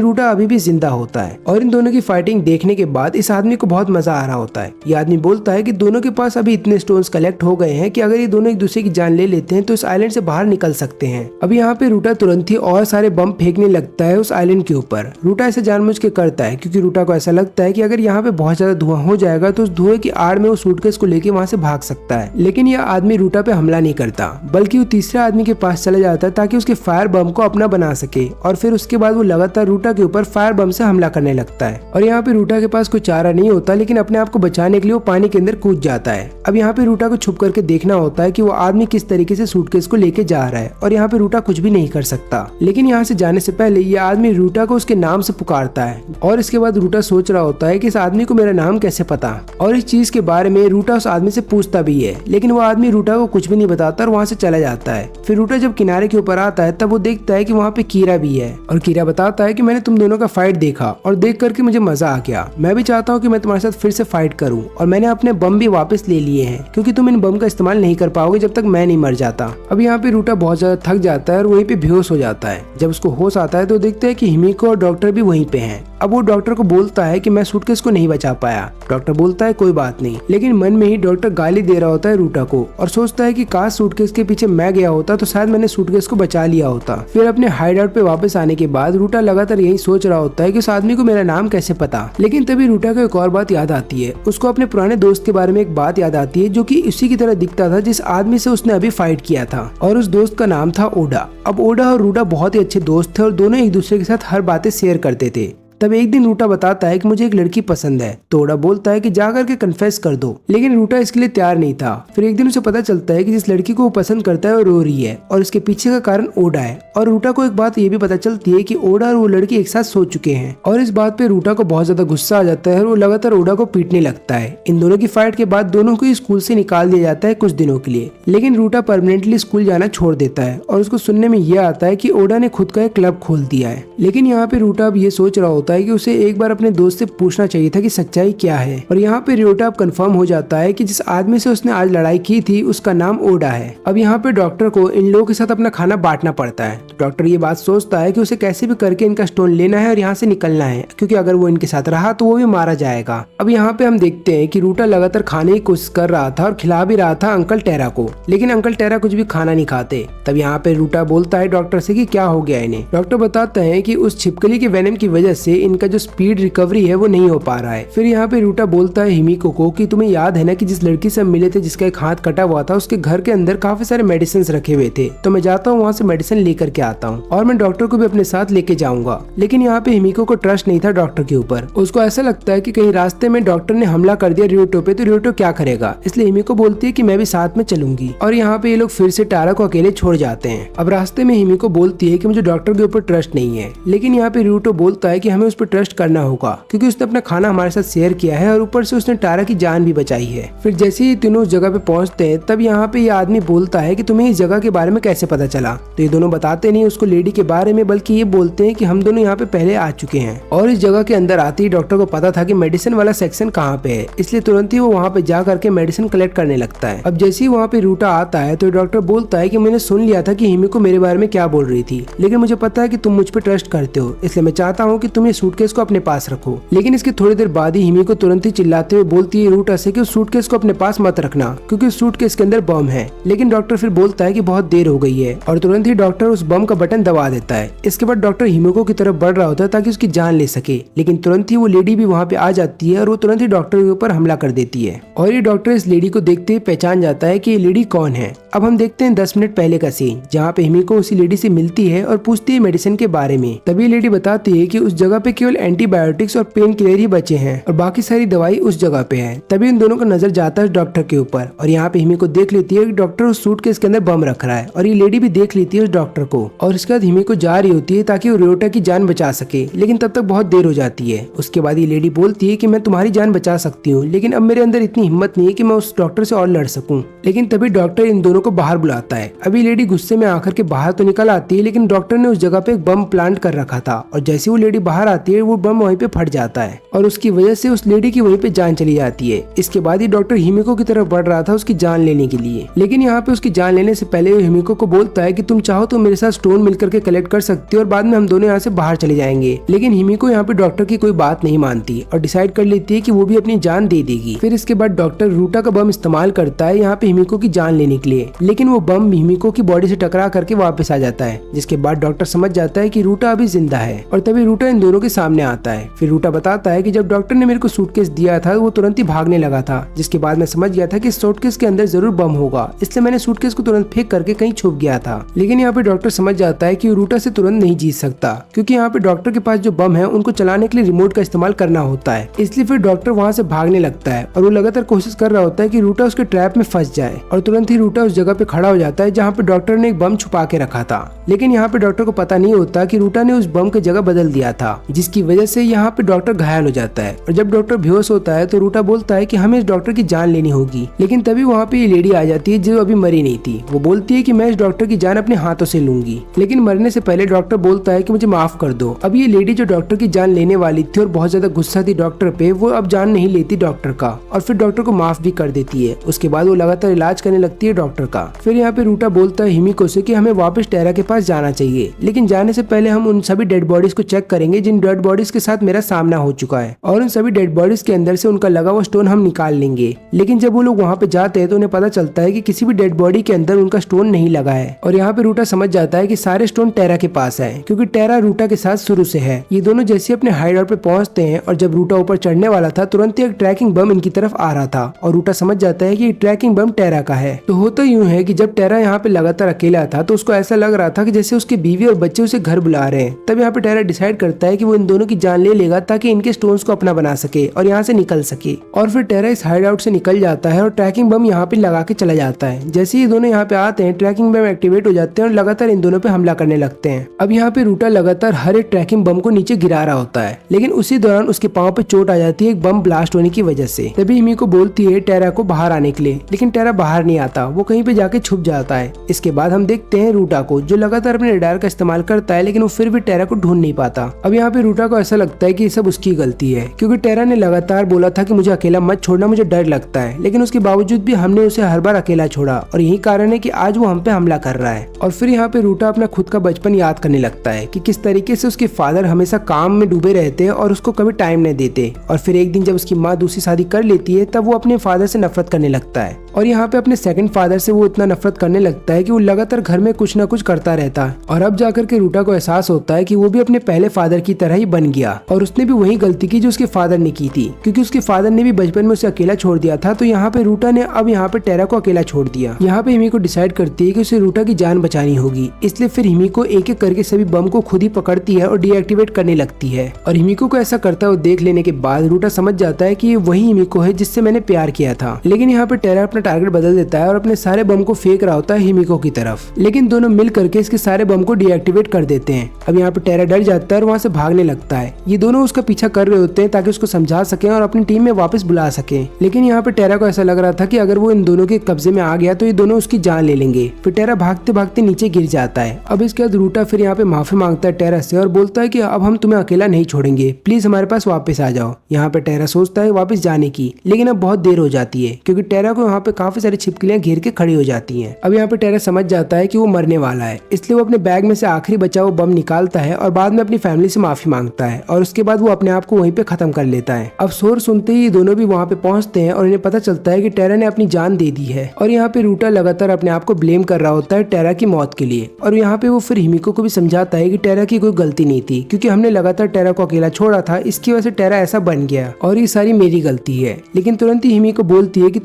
रूटा अभी भी जिंदा होता है। और इन दोनों की फाइटिंग देखने के बाद इस आदमी को बहुत मजा आ रहा होता है। ये आदमी बोलता है कि दोनों के पास अभी इतने स्टोन्स कलेक्ट हो गए हैं कि अगर ये दोनों एक दूसरे की जान ले लेते हैं तो इस आइलैंड से बाहर निकल सकते हैं। अब यहाँ पे रूटा तुरंत ही और सारे बम फेंकने लगता है उस आइलैंड के ऊपर। रूटा ऐसे जानबूझ के करता है क्योंकि रूटा को ऐसा लगता है कि अगर यहाँ पे बहुत ज्यादा धुआं हो जाएगा तो उस धुएं की आड़ में वो सूटकेस को लेके वहाँ से भाग सकता है। लेकिन यह आदमी रूटा पे हमला नहीं करता, बल्कि वो तीसरे आदमी के पास चला जाता है ताकि उसके फायर बम को अपना बना सके और फिर उसके बाद वो लगातार रूटा के ऊपर फायर बम से हमला करने लगता है। और यहाँ पे रूटा के पास कोई चारा नहीं होता, लेकिन अपने आप को बचाने के लिए वो पानी के अंदर कूद जाता है। अब यहाँ पे रूटा को छुप करके देखना होता है कि वो आदमी किस तरीके से सूटकेस को लेके जा रहा है और यहाँ पे रूटा कुछ भी नहीं कर सकता। लेकिन यहाँ से जाने से पहले ये आदमी रूटा को उसके नाम से पुकारता है और इसके बाद रूटा सोच रहा होता है कि इस आदमी को मेरा नाम कैसे पता, और इस चीज के बारे में रूटा उस आदमी से पूछता भी है, लेकिन वो आदमी रूटा को कुछ भी नहीं बताता और वहाँ से चला जाता है। फिर रूटा जब किनारे के ऊपर आता है तब वो देखता है कि वहाँ पे कीरा भी है और कीरा बताता है कि मैंने तुम दोनों का फाइट देखा और देख करके मुझे मजा आ गया। मैं भी चाहता हूँ कि मैं तुम्हारे साथ फिर से फाइट करूँ और मैंने अपने बम भी वापस ले लिए हैं, क्योंकि तुम इन बम का इस्तेमाल नहीं कर पाओगे जब तक मैं नहीं मर जाता। अब यहाँ पे रूटा बहुत ज्यादा थक जाता है और वहीं पे बेहोश हो जाता है। जब उसको होश आता है तो देखता है कि हिमिको और डॉक्टर भी वहीं पे हैं। अब वो डॉक्टर को बोलता है कि मैं सूटकेस को नहीं बचा पाया। डॉक्टर बोलता है कोई बात नहीं, लेकिन मन में ही डॉक्टर गाली दे रहा होता है रूटा को और सोचता है कि काश सूटकेस के पीछे मैं गया होता तो शायद मैंने सूटकेस को बचा लिया होता। फिर अपने हाइड आउट पे वापस आने के बाद रूटा लगातार यही सोच रहा होता है कि उस आदमी को मेरा नाम कैसे पता। लेकिन तभी रूटा को एक और बात याद आती है। उसको अपने पुराने दोस्त के बारे में एक बात याद आती है जो कि उसी की तरह दिखता था जिस आदमी से उसने अभी फाइट किया था, और उस दोस्त का नाम था ओडा। अब ओडा और रूटा बहुत ही अच्छे दोस्त थे और दोनों एक दूसरे के साथ हर बातें शेयर करते थे। तब एक दिन रूटा बताता है कि मुझे एक लड़की पसंद है, तो ओडा बोलता है कि जा करके कन्फेस कर दो, लेकिन रूटा इसके लिए तैयार नहीं था। फिर एक दिन उसे पता चलता है कि जिस लड़की को वो पसंद करता है वो रो रही है और इसके पीछे का कारण ओडा है। और रूटा को एक बात ये भी पता चलती है कि ओडा और वो लड़की एक साथ सो चुके हैं, और इस बात पे रूटा को बहुत ज्यादा गुस्सा आ जाता है और वो लगातार ओडा को पीटने लगता है। इन दोनों की फाइट के बाद दोनों को स्कूल से निकाल दिया जाता है कुछ दिनों के लिए, लेकिन रूटा परमानेंटली स्कूल जाना छोड़ देता है और उसको सुनने में यह आता है कि ओडा ने खुद का एक क्लब खोल दिया है। लेकिन यहाँ पे रूटा अब ये सोच रहा होता है कि उसे एक अपने दोस्त से पूछना चाहिए था कि सच्चाई क्या है। और यहाँ पे रियोटा अब कंफर्म हो जाता है कि जिस आदमी से उसने आज लड़ाई की थी उसका नाम ओडा है। अब यहाँ पे डॉक्टर को इन लोगों के साथ अपना खाना बांटना पड़ता है। तो डॉक्टर ये बात सोचता है कि उसे कैसे भी करके इनका स्टोन लेना है और यहाँ से निकलना है, क्योंकि अगर वो इनके साथ रहा तो वो भी मारा जाएगा। अब यहाँ पे हम देखते हैं कि रूटा लगातार खाने की कोशिश कर रहा था और खिला भी रहा था अंकल टेरा को, लेकिन अंकल टेरा कुछ भी खाना नहीं खाते। तब यहाँ पे रूटा बोलता है डॉक्टर से कि क्या हो गया इन्हें। डॉक्टर बताते हैं कि उस छिपकली के वेनम की वजह से इनका जो स्पीड रिकवरी है वो नहीं हो पा रहा है। फिर यहाँ पे रूटा बोलता है हिमिको को कि तुम्हें याद है ना कि जिस लड़की से हम मिले थे जिसका एक हाथ कटा हुआ था, उसके घर के अंदर काफी सारे मेडिसिन रखे हुए थे, तो मैं जाता हूँ वहाँ से मेडिसिन लेकर के आता हूँ और मैं डॉक्टर को भी अपने साथ लेके जाऊंगा। लेकिन यहाँ पे हिमिको को ट्रस्ट नहीं था डॉक्टर के ऊपर। उसको ऐसा लगता है कि कहीं रास्ते में डॉक्टर ने हमला कर दिया रियोटो पे तो रियोटो क्या करेगा, इसलिए हिमिको बोलती है कि मैं भी साथ में चलूंगी। और यहाँ पे ये लोग फिर से टारा को अकेले छोड़ जाते हैं। अब रास्ते में हिमिको बोलती है कि मुझे डॉक्टर के ऊपर ट्रस्ट नहीं है, लेकिन यहाँ पे रियोटो बोलता है कि हमें हमें उस पर ट्रस्ट करना होगा, क्योंकि उसने अपना खाना हमारे साथ शेयर किया है और ऊपर से उसने टारा की जान भी बचाई है। फिर जैसे ही तीनों उस जगह पे पहुंचते हैं, तब यहाँ पे ये आदमी बोलता है कि तुम्हें इस जगह के बारे में कैसे पता चला। तो ये दोनों बताते नहीं उसको लेडी के बारे में, बल्कि ये बोलते हैं कि हम दोनों यहाँ पे पहले आ चुके हैं और इस जगह के अंदर आते ही डॉक्टर को पता था कि मेडिसिन वाला सेक्शन कहाँ पे है, इसलिए तुरंत ही वो वहाँ पे जा करके मेडिसिन कलेक्ट करने लगता है। अब जैसे ही वहाँ पे रूटा आता है तो डॉक्टर बोलता है कि मैंने सुन लिया था कि हिमिको मेरे बारे में क्या बोल रही थी, लेकिन मुझे पता है कि तुम मुझ पर ट्रस्ट करते हो, इसलिए मैं चाहता हूँ कि तुम ये सूटकेस को अपने पास रखो। लेकिन इसके थोड़ी देर बाद ही हिमिको तुरंत ही चिल्लाते हुए बोलती है रूटा से कि उस सूटकेस को अपने पास मत रखना, क्योंकि उस सूटकेस के अंदर बम है। लेकिन डॉक्टर फिर बोलता है कि बहुत देर हो गई है और तुरंत ही डॉक्टर उस बम का बटन दबा देता है। इसके बाद डॉक्टर हिमिको की तरफ बढ़ रहा होता है ताकि उसकी जान ले सके, लेकिन तुरंत ही वो लेडी भी वहाँ पे आ जाती है और वो तुरंत ही डॉक्टर के ऊपर हमला कर देती है और ये डॉक्टर इस लेडी को देखते ही पहचान जाता है कि ये लेडी कौन है। अब हम देखते हैं 10 मिनट पहले का सीन, जहाँ पे हिमिको उसी लेडी से मिलती है और पूछती है मेडिसिन के बारे में। तभी लेडी बताती है कि उस जगह पे केवल एंटीबायोटिक्स और पेन किलर ही बचे हैं और बाकी सारी दवाई उस जगह पे है। तभी उन दोनों का नजर जाता है डॉक्टर के ऊपर और यहाँ पे हिमिको देख लेती है कि डॉक्टर उस सूटकेस के अंदर बम रख रहा है और ये लेडी भी देख लेती है उस डॉक्टर को और इसके बाद हिमिको जा रही होती है ताकि वो रियोटा की जान बचा सके, लेकिन तब तक बहुत देर हो जाती है। उसके बाद ये लेडी बोलती है कि मैं तुम्हारी जान बचा सकती हूँ, लेकिन अब मेरे अंदर इतनी हिम्मत नहीं है कि मैं उस डॉक्टर से और लड़ सकूं। लेकिन तभी डॉक्टर इन दोनों को बाहर बुलाता है। अभी लेडी गुस्से में आकर के बाहर तो निकल आती है, लेकिन डॉक्टर ने उस जगह पे एक बम प्लांट कर रखा था और जैसे वो लेडी बाहर आती है वो बम वहीं पे फट जाता है और उसकी वजह से उस लेडी की वहीं पे जान चली जाती है। इसके बाद ही डॉक्टर हिमिको की तरफ बढ़ रहा था उसकी जान लेने के लिए, लेकिन यहाँ पे उसकी जान लेने से पहले हिमिको को बोलता है कि तुम चाहो तो मेरे साथ स्टोन मिलकर के कलेक्ट कर सकती हो और बाद में हम दोनों यहाँ से बाहर चले जाएंगे। लेकिन हिमिको यहाँ पे डॉक्टर की कोई बात नहीं मानती और डिसाइड कर लेती है कि वो भी अपनी जान दे देगी। फिर इसके बाद डॉक्टर रूटा का बम इस्तेमाल करता है यहाँ पे हिमिको की जान लेने के लिए, लेकिन वो बम हिमिको की बॉडी से टकरा करके वापस आ जाता है, जिसके बाद डॉक्टर समझ जाता है कि रूटा अभी जिंदा है और तभी रूटा इन दोनों के सामने आता है। फिर रूटा बताता है कि जब डॉक्टर ने मेरे को सूटकेस दिया था वो तुरंत ही भागने लगा था, जिसके बाद मैं समझ गया था कि सूटकेस के अंदर जरूर बम होगा, इसलिए मैंने सूटकेस को तुरंत फेंक करके कहीं छुप गया था। लेकिन यहाँ पे डॉक्टर समझ जाता है कि रूटा से तुरंत नहीं जीत सकता, क्योंकि यहाँ पे डॉक्टर के पास जो बम है उनको चलाने के लिए रिमोट का इस्तेमाल करना होता है, इसलिए फिर डॉक्टर वहाँ से भागने लगता है और वो लगातार कोशिश कर रहा होता है कि रूटा उसके ट्रैप में फंस जाए और तुरंत ही रूटा उस जगह पे खड़ा हो जाता है जहाँ पे डॉक्टर ने एक बम छुपा के रखा था। लेकिन यहाँ पे डॉक्टर को पता नहीं होता कि रूटा ने उस बम की जगह बदल दिया था, जिसकी वजह से यहाँ पे डॉक्टर घायल हो जाता है और जब डॉक्टर बेहोश होता है तो रूटा बोलता है कि हमें इस डॉक्टर की जान लेनी होगी। लेकिन तभी वहाँ पे ये लेडी आ जाती है जो अभी मरी नहीं थी। वो बोलती है कि मैं इस डॉक्टर की जान अपने हाथों से लूंगी, लेकिन मरने से पहले डॉक्टर बोलता है कि मुझे माफ कर दो। अब ये लेडी जो डॉक्टर की जान लेने वाली थी और बहुत ज्यादा गुस्सा थी डॉक्टर पे, वो अब जान नहीं लेती डॉक्टर का और फिर डॉक्टर को माफ भी कर देती है। उसके बाद वो लगातार इलाज करने लगती है डॉक्टर का। फिर यहाँ पे रूटा बोलता है हिमिको से कि हमें वापस टेरा के पास जाना चाहिए, लेकिन जाने से पहले हम उन सभी डेड बॉडीज को चेक करेंगे जिन डेड बॉडीज के साथ मेरा सामना हो चुका है और उन सभी डेड बॉडीज के अंदर से उनका लगा हुआ स्टोन हम निकाल लेंगे। लेकिन जब वो लोग वहाँ पे जाते हैं तो उन्हें पता चलता है कि किसी भी डेड बॉडी के अंदर उनका स्टोन नहीं लगा है और यहाँ पे रूटा समझ जाता है कि सारे स्टोन टेरा के पास है, क्योंकि टेरा रूटा के साथ शुरू से है। ये दोनों जैसे अपने हाइडआउट पे पहुंचते हैं और जब रूटा ऊपर चढ़ने वाला था तुरंत ही एक ट्रैकिंग बम इनकी तरफ आ रहा था और रूटा समझ जाता है कि ट्रैकिंग बम टेरा का है। तो होता यूं है कि जब टेरा यहाँ पे लगातार अकेला था तो उसको ऐसा लग रहा था कि जैसे उसकी बीवी और बच्चे उसे घर बुला रहे हैं। तब यहाँ पे टेरा डिसाइड करता है कि वो इन दोनों की जान ले लेगा ताकि इनके स्टोन्स को अपना बना सके और यहाँ से निकल सके। और फिर टेरा इस हाइडआउट से निकल जाता है और ट्रैकिंग बम यहाँ पे लगा के चला जाता है। जैसे ही दोनों यहाँ पे आते हैं ट्रैकिंग बम एक्टिवेट हो जाते हैं और लगातार इन दोनों पे हमला करने लगते हैं। अब यहाँ पे रूटा लगातार हर एक ट्रैकिंग बम को नीचे गिरा रहा होता है, लेकिन उसी दौरान उसके पाँव पे चोट आ जाती है एक बम ब्लास्ट होने की वजह से। तभी हिमिको बोलती है टेरा को बाहर आने के लिए, लेकिन टेरा बाहर नहीं आता, वो कहीं पे जाके छुप जाता है। इसके बाद हम देखते हैं रूटा को जो लगातार अपने रडार का इस्तेमाल करता है, लेकिन वो फिर भी टेरा को ढूंढ नहीं पाता। अब यहाँ पे रूटा को ऐसा लगता है कि ये सब उसकी गलती है, क्योंकि टेरा ने लगातार बोला था कि मुझे अकेला मत छोड़ना, मुझे डर लगता है, लेकिन उसके बावजूद भी हमने उसे हर बार अकेला छोड़ा और यही कारण है कि आज वो हम पे हमला कर रहा है। और फिर यहाँ पे रूटा अपना खुद का बचपन याद करने लगता है कि किस तरीके से उसके फादर हमेशा काम में डूबे रहते और उसको कभी टाइम नहीं देते। और फिर एक दिन जब उसकी माँ दूसरी शादी कर लेती है तब वो अपने फादर से नफरत करने लगता है और यहाँ पे अपने सेकंड फादर से वो इतना नफरत करने लगता है कि वो लगातार घर में कुछ ना कुछ करता रहता है। और अब जाकर के रूटा को एहसास होता है कि वो भी अपने पहले फादर की तरह ही बन गया और उसने भी वही गलती की जो उसके फादर ने की थी, क्योंकि उसके फादर ने भी बचपन में उसे अकेला छोड़ दिया था। तो यहाँ पे रूटा ने अब यहाँ पे टेरा को अकेला छोड़ दिया। यहाँ पे हिमिको डिसाइड करती है कि उसे रूटा की जान बचानी होगी, इसलिए फिर हिमिको एक एक करके सभी बम को खुद ही पकड़ती है और डीएक्टिवेट करने लगती है। और हिमिको को ऐसा करता हुआ देख लेने के बाद रूटा समझ जाता है कि ये वही हिमिको है जिससे मैंने प्यार किया था। लेकिन यहाँ पे टेरा अपना टारगेट बदल देता है और अपने सारे बम को फेंक रहा होता है हिमिको की तरफ, लेकिन दोनों मिल करके इसके सारे बम को डीएक्टिवेट कर देते हैं। अब यहाँ पे टेरा डर जाता है और वहाँ से भागने लगता है। ये दोनों उसका पीछा कर रहे होते हैं ताकि उसको समझा सकें और अपनी टीम में वापस बुला सकें, लेकिन यहाँ पे टेरा को ऐसा लग रहा था कि अगर वो इन दोनों के कब्जे में आ गया तो ये दोनों उसकी जान ले लेंगे। फिर टेरा भागते भागते नीचे गिर जाता है। अब इसके बाद रूटा फिर यहाँ पे माफी मांगता है टेरा से और बोलता है कि अब हम तुम्हें अकेला नहीं छोड़ेंगे, प्लीज हमारे पास वापस आ जाओ। यहाँ पे टेरा सोचता है वापस जाने की, लेकिन अब बहुत देर हो जाती है क्योंकि टेरा को यहाँ पे काफी सारी छिपकलियां घेर के खड़ी हो जाती हैं। अब यहाँ पे टेरा समझ जाता है कि वो मरने वाला है, इसलिए वो अपने बैग में से आखिरी बचा हुआ बम निकालता है और बाद में अपनी फैमिली से माफी मांगता है और उसके बाद वो अपने आप को वहीं पे खत्म कर लेता है। अब शोर सुनते ही दोनों भी वहाँ पे पहुंचते हैं और इन्हें पता चलता है कि टेरा ने अपनी जान दे दी है और यहाँ पे रूटा लगातार अपने आप को ब्लेम कर रहा होता है टेरा की मौत के लिए। और यहाँ पे वो फिर हिमिको को भी समझाता है कि टेरा की कोई गलती नहीं थी, क्योंकि हमने लगातार टेरा को अकेला छोड़ा था, इसकी वजह से टेरा ऐसा बन गया और ये सारी मेरी गलती है। लेकिन तुरंत ही हिमिको बोलती है कि